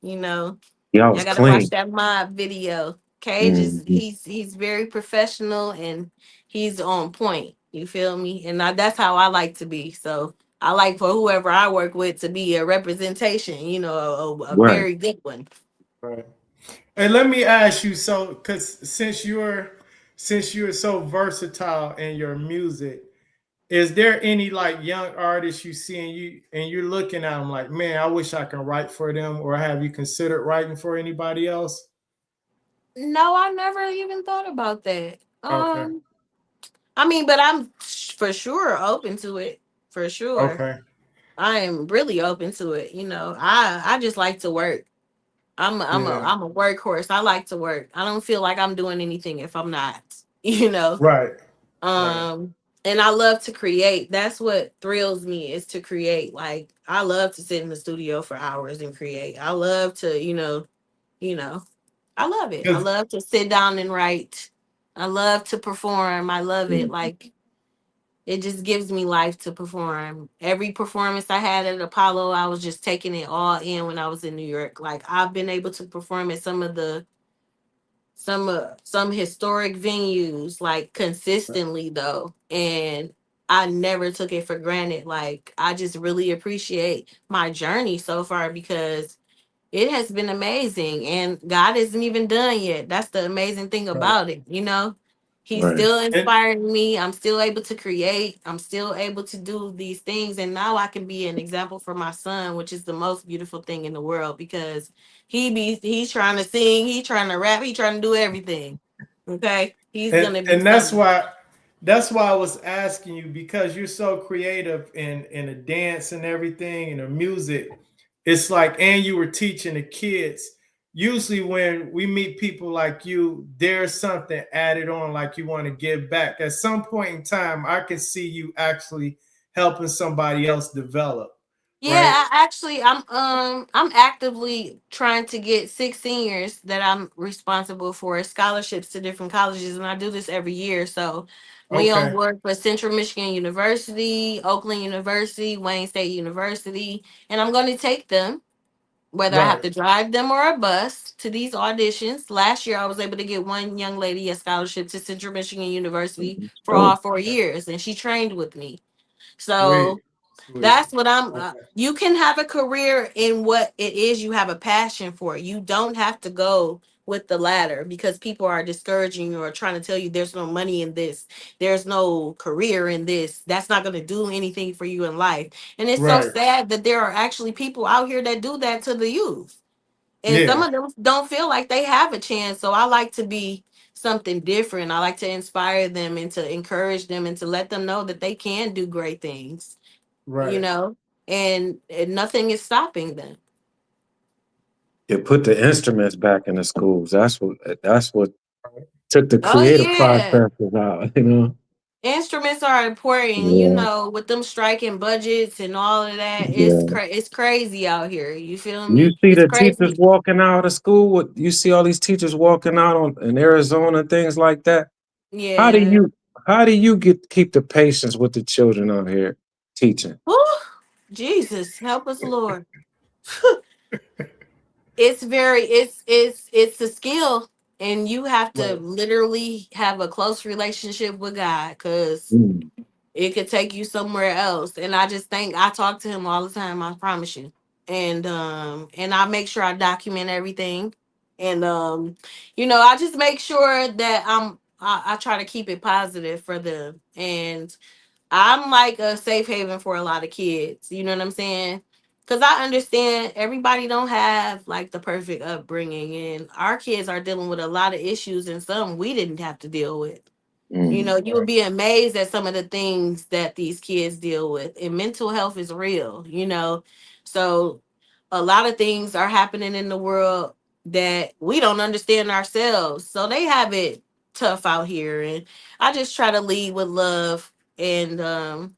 You know. y'all Y'all was gotta watch clean. that mob video. Cage is Hmm. he's very professional and he's on point. You feel me? And that's how I like to be. So I like for whoever I work with to be a representation. You know, a Right. very good one. Right. And let me ask you, so because since you're so versatile in your music, is there any like young artists you see and you're looking at them like, man, I wish I could write for them, or have you considered writing for anybody else? No, I never even thought about that. Okay. I mean, but I'm for sure open to it. For sure, Okay. I am really open to it. You know, I just like to work. Yeah. I'm a workhorse. I like to work. I don't feel like I'm doing anything if I'm not. You know. Right. Right. Um and I love to create. That's what thrills me is to create. Like I love to sit in the studio for hours and create. I love to, you know, I love it. I 'Cause- love to sit down and write. I love to perform. I love it. Mhm. Like it just gives me life to perform. Every performance I had at Apollo, I was just taking it all in when I was in New York. Like I've been able to perform at some historic venues like consistently though, and I never took it for granted. Like I just really appreciate my journey so far because it has been amazing, and God isn't even done yet. That's the amazing thing Right. about it, you know. He's Right. still And inspiring me. I'm still able to create. I'm still able to do these things. And now I can be an example for my son, which is the most beautiful thing in the world because he's trying to sing, he's trying to rap, he's trying to do everything. Okay. He's and gonna be and that's something. why that's why I was asking you, because you're so creative in the dance and everything and the music. It's like, and you were teaching the kids. Usually when we meet people like you, there's something added on, like you want to give back. At some point in time, I can see you actually helping somebody else develop, right? Yeah, I'm actively trying to get six seniors that I'm responsible for scholarships to different colleges, and I do this every year. So we on Okay. board for Central Michigan University, Oakland University, Wayne State University, and I'm going to take them whether I have Right. to drive them or a bus to these auditions. Last year, I was able to get one young lady a scholarship to Central Michigan University for all So 4 years, and she trained with me. Sweet. So Sweet. that's what I'm. Okay. You can have a career in what it is you have a passion for. You don't have to go with the ladder because people are discouraging you or trying to tell you there's no money in this, there's no career in this. That's not going to do anything for you in life. And it's so Right. sad that there are actually people out here that do that to the youth, and some Yeah. of them don't feel like they have a chance. So I like to be something different. I like to inspire them and to encourage them and to let them know that they can do great things, you Right. know, and nothing is stopping them. you put the instruments back in the schools. That's what took the Oh creative yeah. processes out, you know? Instruments are important, you Yeah. know, with them striking budgets and all of that. Yeah. It's crazy out here. You feel You me? see It's the teachers crazy. walking out of school. You see all these teachers walking out in Arizona and things like that. How do Yeah. you how do you keep the patience with the children out here teaching? Whew. Jesus, help us, Lord. It's very it's a skill. And you have to Right. literally have a close relationship with God, because Mm, it could take you somewhere else. And I just think I talk to him all the time, I promise you. And I make sure I document everything. And I just make sure that I try to keep it positive for them. And I'm like a safe haven for a lot of kids. You know what I'm saying? Because I understand everybody don't have like the perfect upbringing, and our kids are dealing with a lot of issues, and some we didn't have to deal with. mm, You would be amazed at some of the things that these kids deal with. And mental health is real. So a lot of things are happening in the world that we don't understand ourselves. So they have it tough out here. And I just try to lead with love, and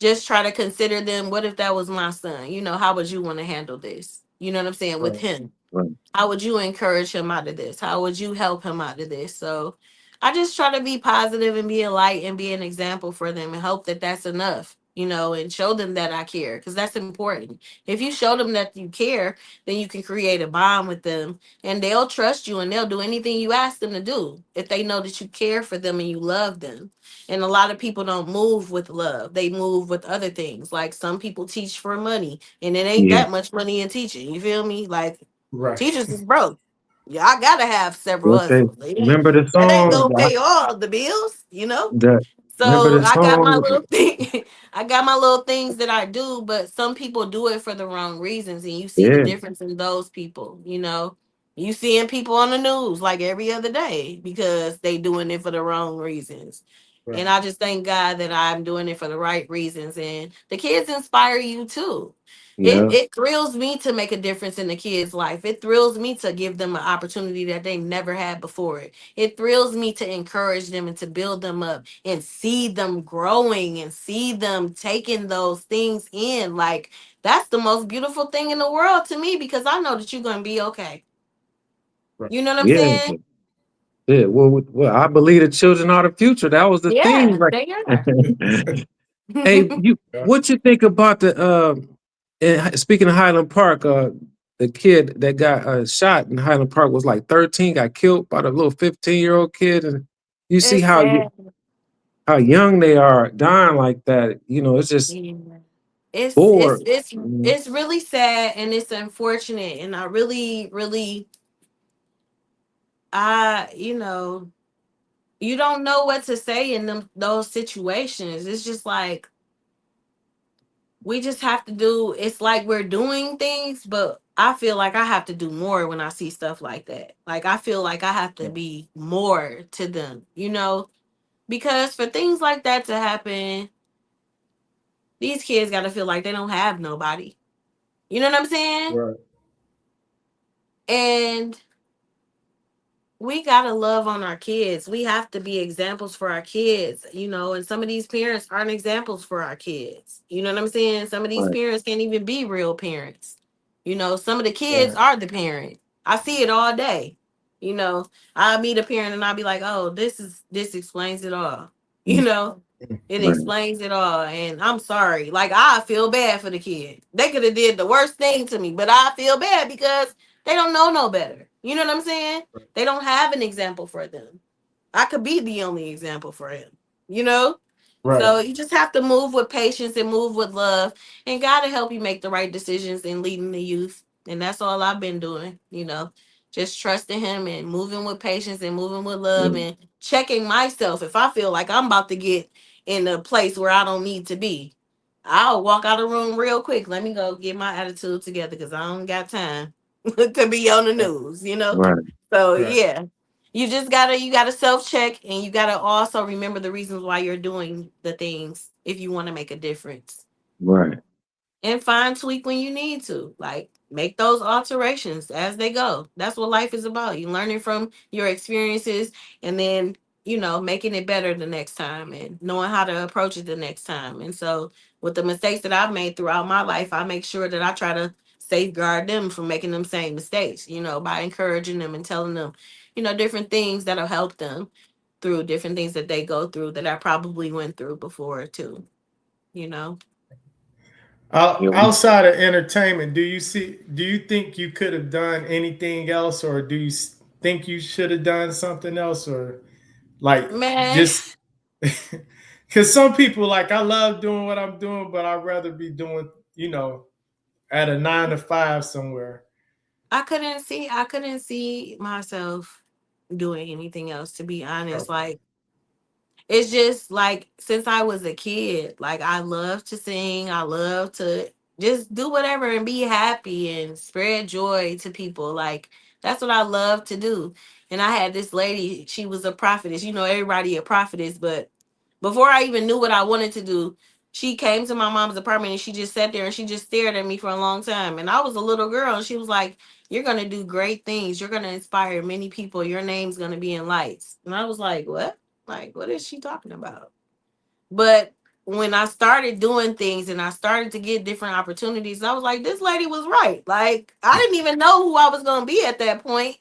just try to consider them. What if that was my son? How would you want to handle this? You know what I'm saying? With Right. him. right. How would you encourage him out of this? How would you help him out of this? So I just try to be positive and be a light and be an example for them, and hope that that's enough, and show them that I care, because that's important. If you show them that you care, then you can create a bond with them, and they'll trust you, and they'll do anything you ask them to do if they know that you care for them and you love them. And a lot of people don't move with love. They move with other things. Like some people teach for money, and it ain't Yeah. that much money in teaching. You feel me? Like Right. teachers is broke. Yeah, I gotta have several Okay. hustles. Remember the That ain't song? gonna pay all the bills. That remember So the I got my song? little thing. I got my little things that I do, but some people do it for the wrong reasons, and you see the Yeah. difference in those people. You seeing people on the news like every other day because they doing it for the wrong reasons. Right. And I just thank God that I'm doing it for the right reasons, and the kids inspire you too. It Yeah. it thrills me to make a difference in the kids' life. It thrills me to give them an opportunity that they never had before. It thrills me to encourage them and to build them up and see them growing and see them taking those things in. Like, that's the most beautiful thing in the world to me, because I know that you're going to be okay. Right. You know what I'm Yeah. saying? Yeah. Well, I believe the children are the future. That was the thing. Yeah, Like, they are. hey, Yeah. what you think about the speaking of Highland Park, the kid that got shot in Highland Park was like 13, got killed by the little 15-year-old kid, and you see It's how sad. how young they are dying like that. It's just Yeah. It's it's bored. it's it's really sad, and it's unfortunate, and I really, really, you don't know what to say in those situations. It's just like we just have to do. It's like we're doing things, but I feel like I have to do more when I see stuff like that. Like, I feel like I have to be more to them, because for things like that to happen, these kids got to feel like they don't have nobody. You know what I'm saying? Right. And we gotta love on our kids. We have to be examples for our kids, and some of these parents aren't examples for our kids. You know what I'm saying? Some of these Right, parents can't even be real parents. Some of the kids Right. are the parent. I see it all day. You know, I meet a parent and I'll be like, oh, this explains it all. You mm, know, it right, explains it all. And I'm sorry. Like, I feel bad for the kid. They could have did the worst thing to me, but I feel bad because they don't know no better. You know what I'm saying? They don't have an example for them. I could be the only example for him, you know? Right. So you just have to move with patience and move with love, and God to help you make the right decisions in leading the youth. And that's all I've been doing. Just trusting him and moving with patience and moving with love, mm, and checking myself if I feel like I'm about to get in a place where I don't need to be. I'll walk out of the room real quick. Let me go get my attitude together, because I don't got time to be on the news. right, So Right. yeah, you gotta self check, and you gotta also remember the reasons why you're doing the things if you want to make a difference, right, and fine tweak when you need to. Like, make those alterations as they go. That's what life is about. You learning from your experiences, and then making it better the next time, and knowing how to approach it the next time. And so, with the mistakes that I've made throughout my life, I make sure that I try to safeguard them from making them same mistakes, by encouraging them and telling them, different things that'll help them through different things that they go through that I probably went through before too. yeah, Outside of entertainment, do you think you could have done anything else, or think you should have done something else, or like Man, just because some people like I love doing what I'm doing, but I'd rather be doing, at a 9 to 5 somewhere. I couldn't see myself doing anything else, to be honest. Okay. Like, it's just like since I was a kid, like I love to sing, I love to just do whatever and be happy and spread joy to people. Like that's what I love to do. And I had this lady, she was a prophetess. You know, everybody a prophetess, but before I even knew what I wanted to do, she came to my mom's apartment and she just sat there and she just stared at me for a long time. And I was a little girl and she was like, "You're gonna do great things. You're gonna inspire many people. Your name's gonna be in lights." And I was like, "What? Like, what is she talking about?" But when I started doing things and I started to get different opportunities, I was like, this lady was right. Like, I didn't even know who I was going to be at that point,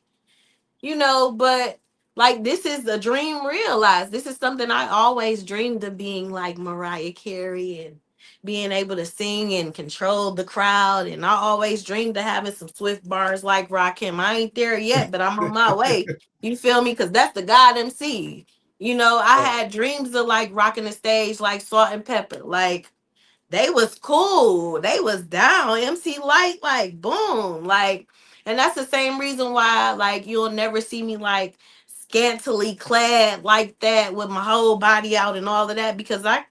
but like this is a dream realized. This is something I always dreamed of, being like Mariah Carey and being able to sing and control the crowd. And I always dreamed of having some swift bars like Rakim. I ain't there yet, but I'm on my way. You feel me? Because that's the God MC. I had dreams of like rocking the stage like Salt and Pepper. Like they was cool. They was down. MC Light, like boom. Like, and that's the same reason why, like, you'll never see me like scantily clad like that with my whole body out and all of that, because I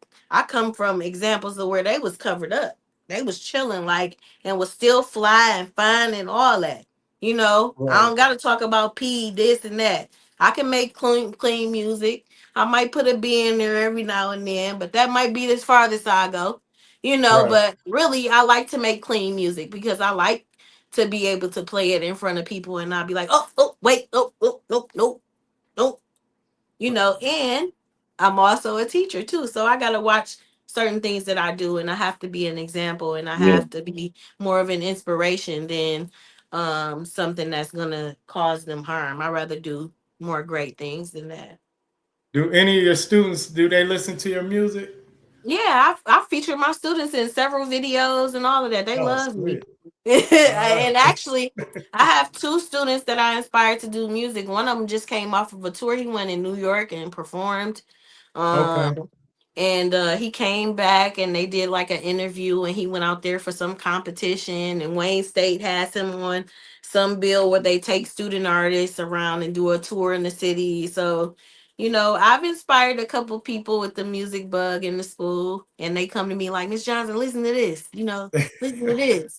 come from examples of where they was covered up. They was chilling, like, and was still fly and fine and all that. I Right. don't gotta talk about P this and that. I can make clean music. I might put a B in there every now and then, but that might be as farthest I go. Right. But really I like to make clean music because I like to be able to play it in front of people and not be like, oh, wait, no, no, and I'm also a teacher too. So I got to watch certain things that I do, and I have to be an example, and I Yeah. have to be more of an inspiration than something that's going to cause them harm. I rather do more great things than that. Do any of your students do they listen to your music? Yeah, I feature my students in several videos and all of that. They Oh, love me. sweet. Uh, And actually, I have two students that I inspired to do music. One of them just came off of a tour. He went in New York and performed. okay. Um, and he came back and they did like an interview and he went out there for some competition, and Wayne State has him on some bill where they take student artists around and do a tour in the city. So I've inspired a couple people with the music bug in the school, and they come to me like, "Miss Johnson, listen to this, listen to this,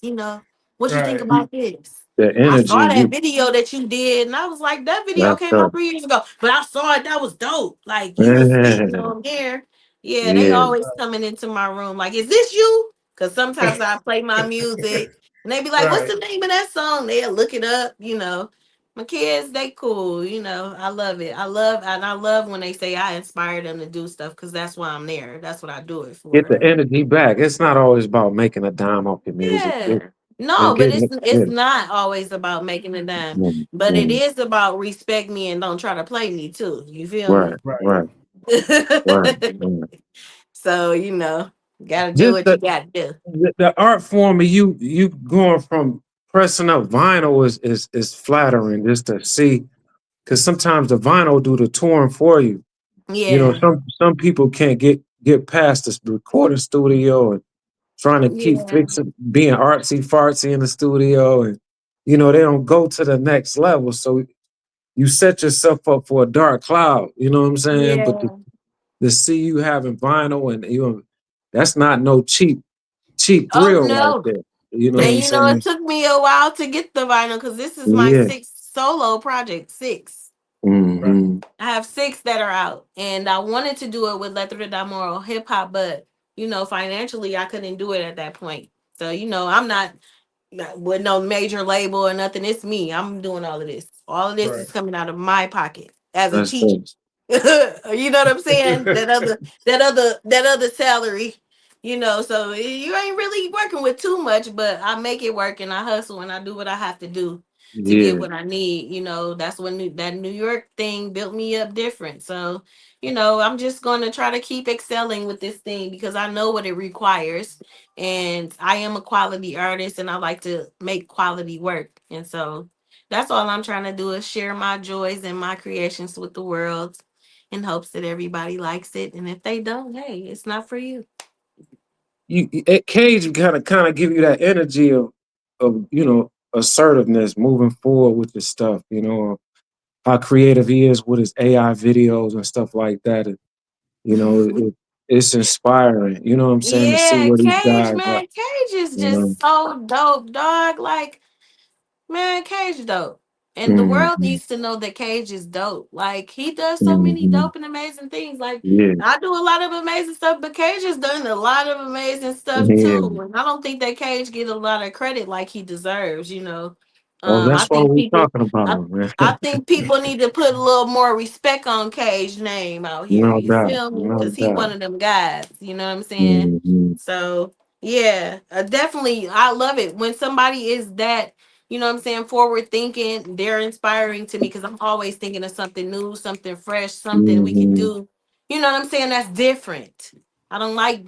what you think Right. about this? The I saw energy that you video that you did," and I was like, "That video that's came tough. out 3 years ago, but I saw it. That was dope. Like you was spitting Yeah. on there." Yeah, they Yeah. always coming into my room like, "Is this you?" Because sometimes I play my music, and they be like, "What's Right. the name of that song?" They'll look it up. My kids, they cool. I love it. I love when they say I inspire them to do stuff, because that's why I'm there. That's what I do it Get the for. energy back. It's not always about making a dime off your music. Yeah. It's No, but getting it's it. it's Yeah. not always about making a dime, Mm, but it mm. is about respect me and don't try to play me too. You feel Right. me? Right. Right. Right. Right. So, gotta do Just what you gotta do. the art form of you going from pressing up vinyl is flattering just to see, because sometimes the vinyl do the touring for you. Yeah. Some people can't get past this recording studio and trying to keep Yeah. fixing being artsy fartsy in the studio, and they don't go to the next level. So you set yourself up for a dark cloud. You know what I'm saying? But Yeah. to see you having vinyl, and that's not no cheap Oh thrill right no. there. You know what And I'm it saying? took me a while to get the vinyl because this is my Yeah. sixth solo project. Six. Right. Hmm. I have six that are out, and I wanted to do it with Letra Damoro hip hop, but financially, I couldn't do it at that point. So I'm not with no major label or nothing. It's me. I'm doing all of this. All of this Right. is coming out of my pocket as a That's teacher. it. You know what I'm saying? That other salary. So you ain't really working with too much, but I make it work and I hustle and I do what I have to do to get Yeah. what I need. That's when that New York thing built me up different. So, I'm just going to try to keep excelling with this thing because I know what it requires, and I am a quality artist and I like to make quality work. And so That's all I'm trying to do is share my joys and my creations with the world in hopes that everybody likes it. And if they don't, hey, it's not for you. Cage kind of give you that energy of assertiveness, moving forward with the stuff. You know how creative he is with his AI videos and stuff like that. And, it's inspiring. You know what I'm saying, to see Yeah, where these Cage, guys are. man. Cage is You know. just so dope, dog. Like, man, Cage dope. And the world Hmm. needs to know that Cage is dope. Like, he does so many Hmm. dope and amazing things. Like, Yeah, I do a lot of amazing stuff, but Cage has done a lot of amazing stuff yeah. too. And I don't think that Cage get a lot of credit like he deserves, you know. Oh, I that's what think we're people talking I about, man. I think people need to put a little more respect on Cage name out here. No You doubt, feel me? no Because he one doubt. of them guys. You know what I'm saying? Hmm. So yeah, definitely. I love it when somebody is that, you know what I'm saying, forward thinking. They're inspiring to me because I'm always thinking of something new, something fresh, something we can Hmm. do. You know what I'm saying? That's different. I don't like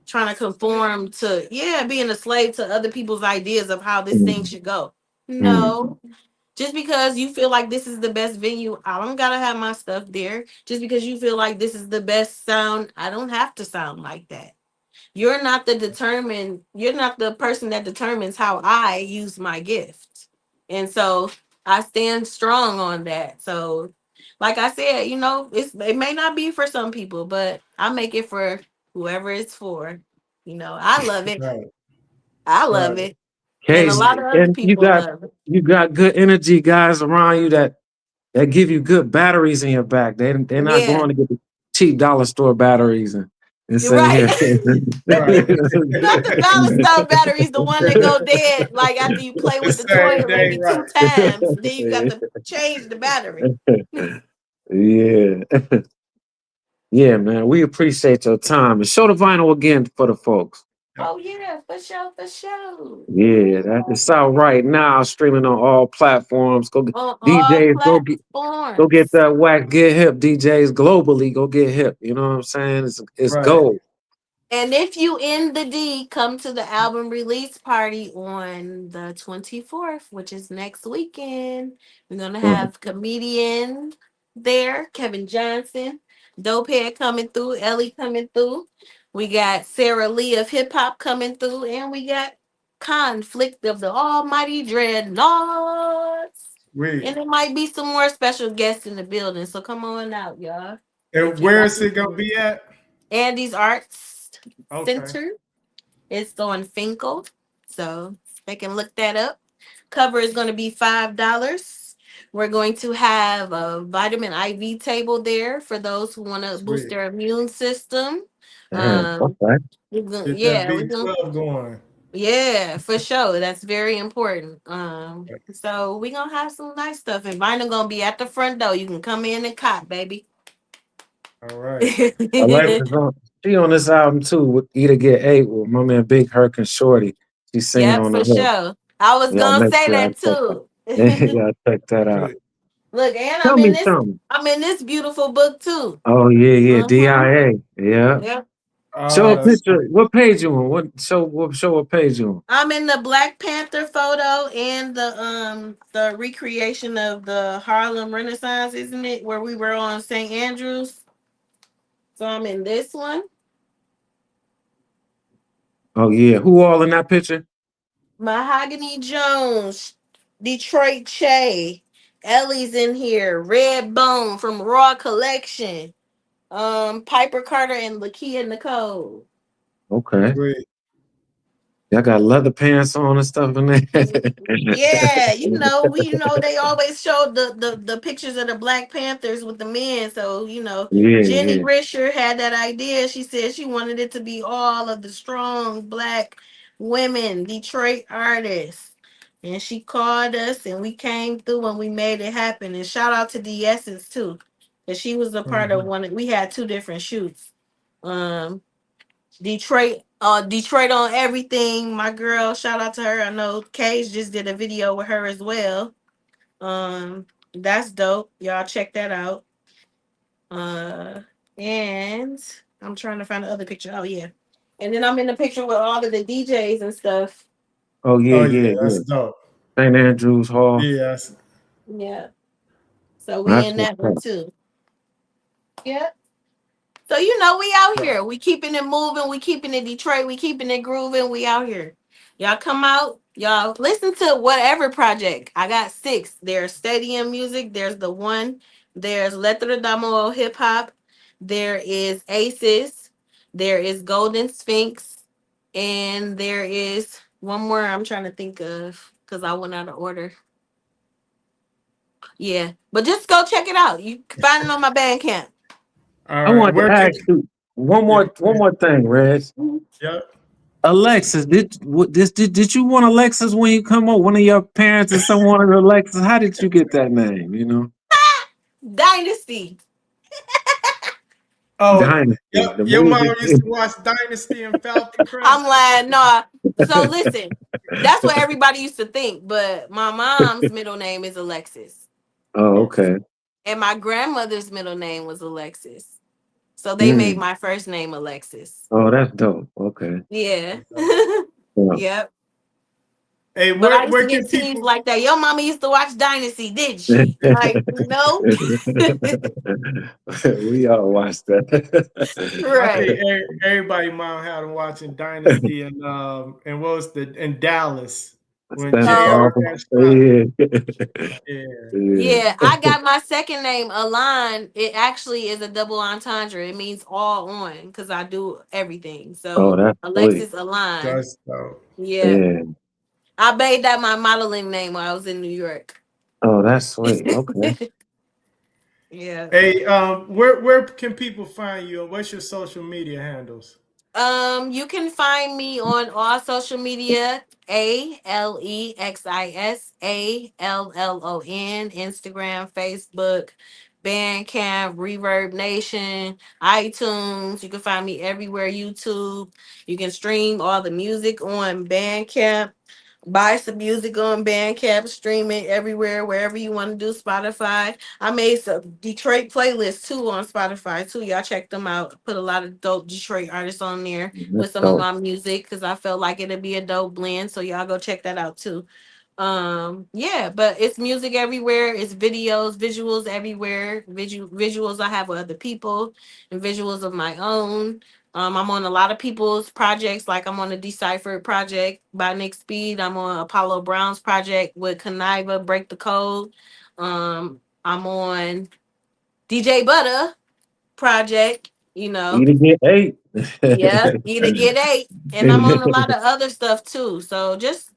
trying to conform to, yeah, being a slave to other people's ideas of how this thing should go. Hmm. No. Just because you feel like this is the best venue, I don't gotta have my stuff there. Just because you feel like this is the best sound, I don't have to sound like that. You're not the person that determines how I use my gift. And so I stand strong on that. So like I said, it may not be for some people, but I make it for whoever it's for. I love it. Right, I love right. it. And a Case, lot of other and people love it. you got good energy guys around you that give you good batteries in your back. They're not Yeah. going to get the cheap dollar store batteries and You're say right. here. Right. Not the dollar store batteries, the one that go dead like after you play The with the same toy day, maybe right. two times. Then you got to change the battery. Yeah. Yeah, man. We appreciate your time. And show the vinyl again for the folks. Oh yeah, for sure, for sure. Yeah, it's out right now, streaming on all platforms. On all DJs, go get platforms. that whack, get hip. DJs globally, go get hip. You know what I'm saying? It's Right. gold. And if you in the D, come to the album release party on the 24th, which is next weekend. We're gonna Mhm. have comedian there, Kevin Johnson, Dopehead coming through, Ellie coming through. We got Sarah Lee of hip hop coming through, and we got Conflict of the Almighty Dreadnoughts. We. And it might be some more special guests in the building. So come on out, y'all. And If you where like is it. it gonna be at? Andy's Arts Okay. Center. It's on Finkel, so they can look that up. Cover is going to be $5. We're going to have a vitamin IV table there for those who want to boost Sweet. their immune system. Damn, Um, okay. Get that yeah, we're gonna, B12 going. yeah, for sure. That's very important. So we're gonna have some nice stuff, and vinyl gonna be at the front door. You can come in and cop, baby. All right. Alexis she on this album too with Eat Get Eight with my man Big Herc and Shorty. She's singing Yep, on the for hook. sure. I was Y'all gonna make say sure that I check too. that. Y'all check that out. Sweet. Look, and Tell me something. I'm in this beautiful book too. Oh yeah, yeah, Uh-huh. DIA. Yeah. Yep. Show Oh, a Yep. that's picture. What page you on? Show what page you on? I'm in the Black Panther photo and the recreation of the Harlem Renaissance, isn't it? Where we were on St. Andrews. So I'm in this one. Oh yeah. Who all in that picture? Mahogany Jones, Detroit Che, Ellie's in here, Red Bone from Raw Collection, Piper Carter and Lakia Nicole. Okay. sweet. Y'all got leather pants on and stuff in there. Yeah, they always show the pictures of the Black Panthers with the men. So, Yeah, Jenny yeah. Risher had that idea. She said she wanted it to be all of the strong black women, Detroit artists. And she called us and we came through and we made it happen. And shout out to the Essence too. Because she was a part of Mhm. we had two different shoots. Um Detroit on everything. My girl, shout out to her. I know Cage just did a video with her as well. That's dope. Y'all check that out. Uh, and I'm trying to find the other picture. Oh yeah, and then I'm in the picture with all of the DJs and stuff. Oh yeah, Oh yeah, yeah, yeah. that's dope. St. Andrews Hall. Yes. Yeah. So we That's in what's that one up. too. Yeah. So we out here. We keeping it moving. We keeping it Detroit. We keeping it grooving. We out here. Y'all come out. Y'all listen to whatever project. I got 6. There's Stadium Music. There's the one. There's Letra Damo Hip Hop. There is Aces. There is Golden Sphinx. And there is one more I'm trying to think of because I went out of order. Yeah. But just go check it out. You can find it on my Bandcamp. All I right. wanted to Where can ask you yeah, one more thing, Reg. yeah. Alexis, did you want Alexis when you come up? One of your parents or someone of Alexis? How did you get that name? You know, Dynasty. Oh, Dynasty, the your mom movie. used to watch Dynasty and Falcon I'm Crest. like, no. So listen, that's what everybody used to think, but my mom's middle name is Alexis, Oh, Okay. okay. and my grandmother's middle name was Alexis. So they made Mm. my first name Alexis. Oh, that's dope. Okay. Yeah. Yeah. Yep. Hey, But I used where to can get teased people like that. Your mama used to watch Dynasty, did she? Like, no. We all watched that. I think Right. everybody mom had them watching Dynasty and what was the in Dallas when Santa Oh, JR Barbara. got shot. Yeah. Yeah. Yeah. yeah, I got my second name, Alon. It actually is a double entendre. It means all on because I do everything. Oh, So that's sweet. Alexis Alon. That's dope. Yeah. Yeah. I made that my modeling name while I was in New York. Oh, that's sweet. Okay. Yeah. Hey, where can people find you? What's your social media handles? You can find me on all social media. ALEXISALLON, Instagram, Facebook, Bandcamp, Reverb Nation, iTunes. You can find me everywhere. YouTube. You can stream all the music on Bandcamp. Buy some music on Bandcamp, stream it everywhere, wherever you want to do. Spotify. I made some Detroit playlists too on Spotify too. Y'all check them out. Put a lot of dope Detroit artists on there That's with some of dope. my music because I felt like it'd be a dope blend. So y'all go check that out too. Yeah, but it's music everywhere. It's videos, visuals everywhere. Visuals I have with other people and visuals of my own. I'm on a lot of people's projects. Like I'm on the Deciphered project by Nick Speed. I'm on Apollo Brown's project with Conniva, Break the Code. I'm on DJ Butter project. Eat to get eight. Yeah, either get 8. And I'm on a lot of other stuff too. So just,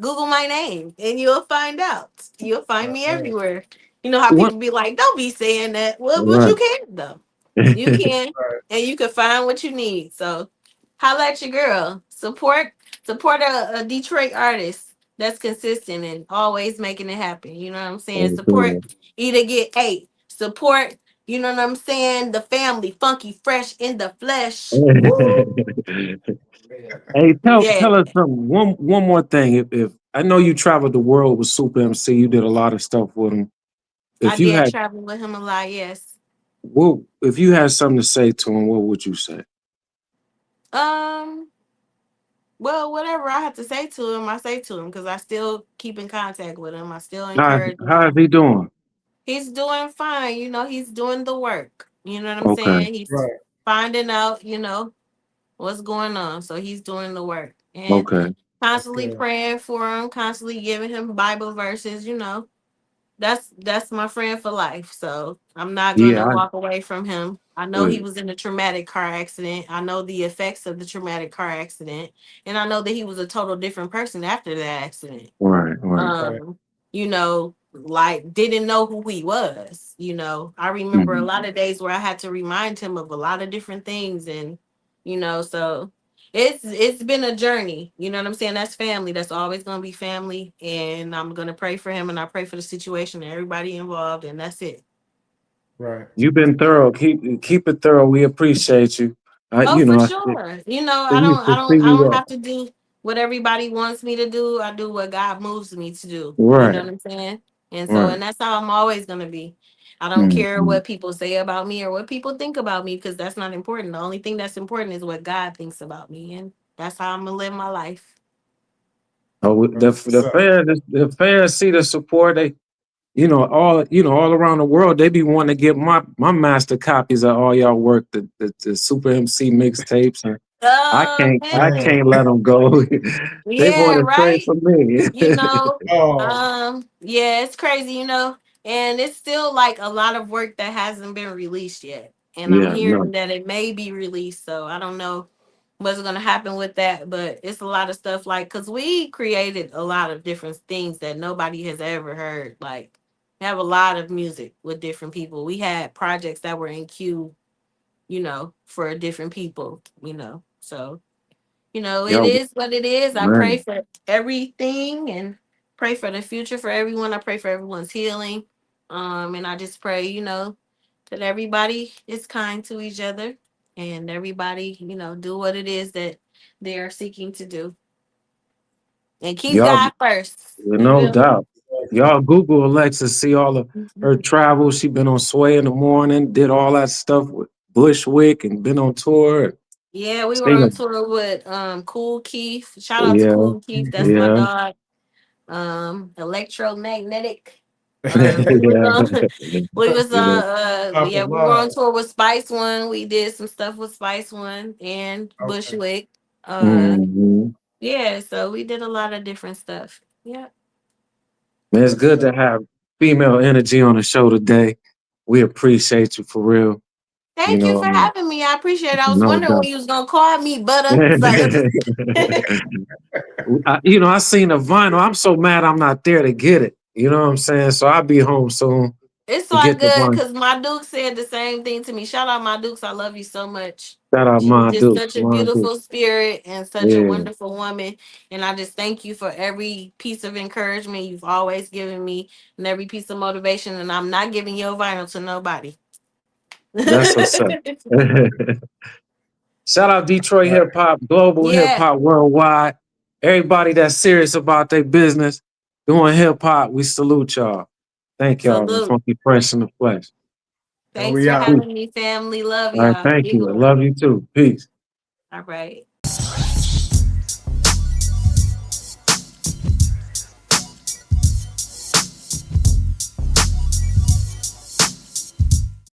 Google my name and you'll find out. You'll find me Right. everywhere. You know how What? people be like, don't be saying that. Well, but you Right. can though. You can, Right. and you can find what you need. So holla at your girl. Support a Detroit artist that's consistent and always making it happen. You know what I'm saying? Oh, Support good. either get 8. Support, you know what I'm saying? The family, funky, fresh in the flesh. Woo! Hey, Yeah, tell us something. One more thing. If I know you traveled the world with Super MC, you did a lot of stuff with him. I If you did had travel with him a lot. Yes. if you had something to say to him, what would you say? Um. Well, whatever I have to say to him, I say to him because I still keep in contact with him. I still encourage How him. is he doing? He's doing fine. He's doing the work. You know what I'm Okay. saying? He's Right. finding out, what's going on. So he's doing the work and Okay. That's constantly good. praying for him, constantly giving him Bible verses. That's my friend for life. So I'm not Yeah, gonna I walk away from him. I know he wait. was in a traumatic car accident. I know the effects of the traumatic car accident. And I know that he was a total different person after that accident. Right, right. Right. Like didn't know who he was. I remember a Mhm. lot of days where I had to remind him of a lot of different things and so it's been a journey. You know what I'm saying? That's family. That's always gonna be family. And I'm gonna pray for him and I pray for the situation and everybody involved and that's it. Right. You've been thorough. Keep it thorough. We appreciate you. Oh, You for know, sure. I I used don't I to don't see I don't you. have to do what everybody wants me to do. I do what God moves me to do. You know Right, what I'm saying? And right. that's how I'm always gonna be. I don't care Mhm. what people say about me or what people think about me because that's not important. The only thing that's important is what God thinks about me, and that's how I'm gonna live my life. Oh, That's what's up. the fans see the support. They, all around the world, they be wanting to get my master copies of all y'all work, the Super MC mixtapes, and I Man. can't let them go. They Yeah, want to trade right. for me. You know, Oh, yeah, it's crazy, and it's still like a lot of work that hasn't been released yet. And I'm Yeah, no, hearing that it may be released, so I don't know what's gonna happen with that, but it's a lot of stuff like because we created a lot of different things that nobody has ever heard. Like we have a lot of music with different people. We had projects that were in queue, for different people, So it yo, is what it is. I pray man, for everything and pray for the future for everyone. I pray for everyone's healing. And I just pray, that everybody is kind to each other and everybody, do what it is that they are seeking to do. And keep y'all, God first. You no feel me? doubt. Y'all Google Alexa, see all of her travels. She been on Sway in the Morning, did all that stuff with Bushwick, and been on tour. Yeah, we were Seen on them. tour with Cool Keith. Shout out to Yeah, Cool Keith. That's my yeah, dog. Electromagnetic. We was yeah. on we was Yeah. on up yeah, in we were on love. tour with Spice One. We did some stuff with Spice One and Okay. Bushwick. Hmm. Yeah, so we did a lot of different stuff. Yeah. Man, it's That's good to have female energy on the show today. We appreciate you for real. You Thank you know, for having me. I appreciate it. I was no wondering when doubt. you was gonna call me butter. So I seen the vinyl. I'm so mad I'm not there to get it. You know what I'm saying? So I'll be home soon it's to all get the good vinyl. because my Duke said the same thing to me. Shout out my Dukes. I love you so much. Shout out She's my just Duke, such a my Duke. beautiful spirit and such a Yeah, wonderful woman. And I just thank you for every piece of encouragement you've always given me and every piece of motivation. And I'm not giving your vinyl to nobody. that's what's up. Shout out Detroit hip hop, global hip Yeah. hop, worldwide. Everybody that's serious about their business, doing hip hop, we salute y'all. Thank y'all, the Salute. Funky Fresh in the Flesh. And Thanks we for out. Peace. having me, family. Love All right, y'all. thank Big you. I love. love you too. Peace. All right.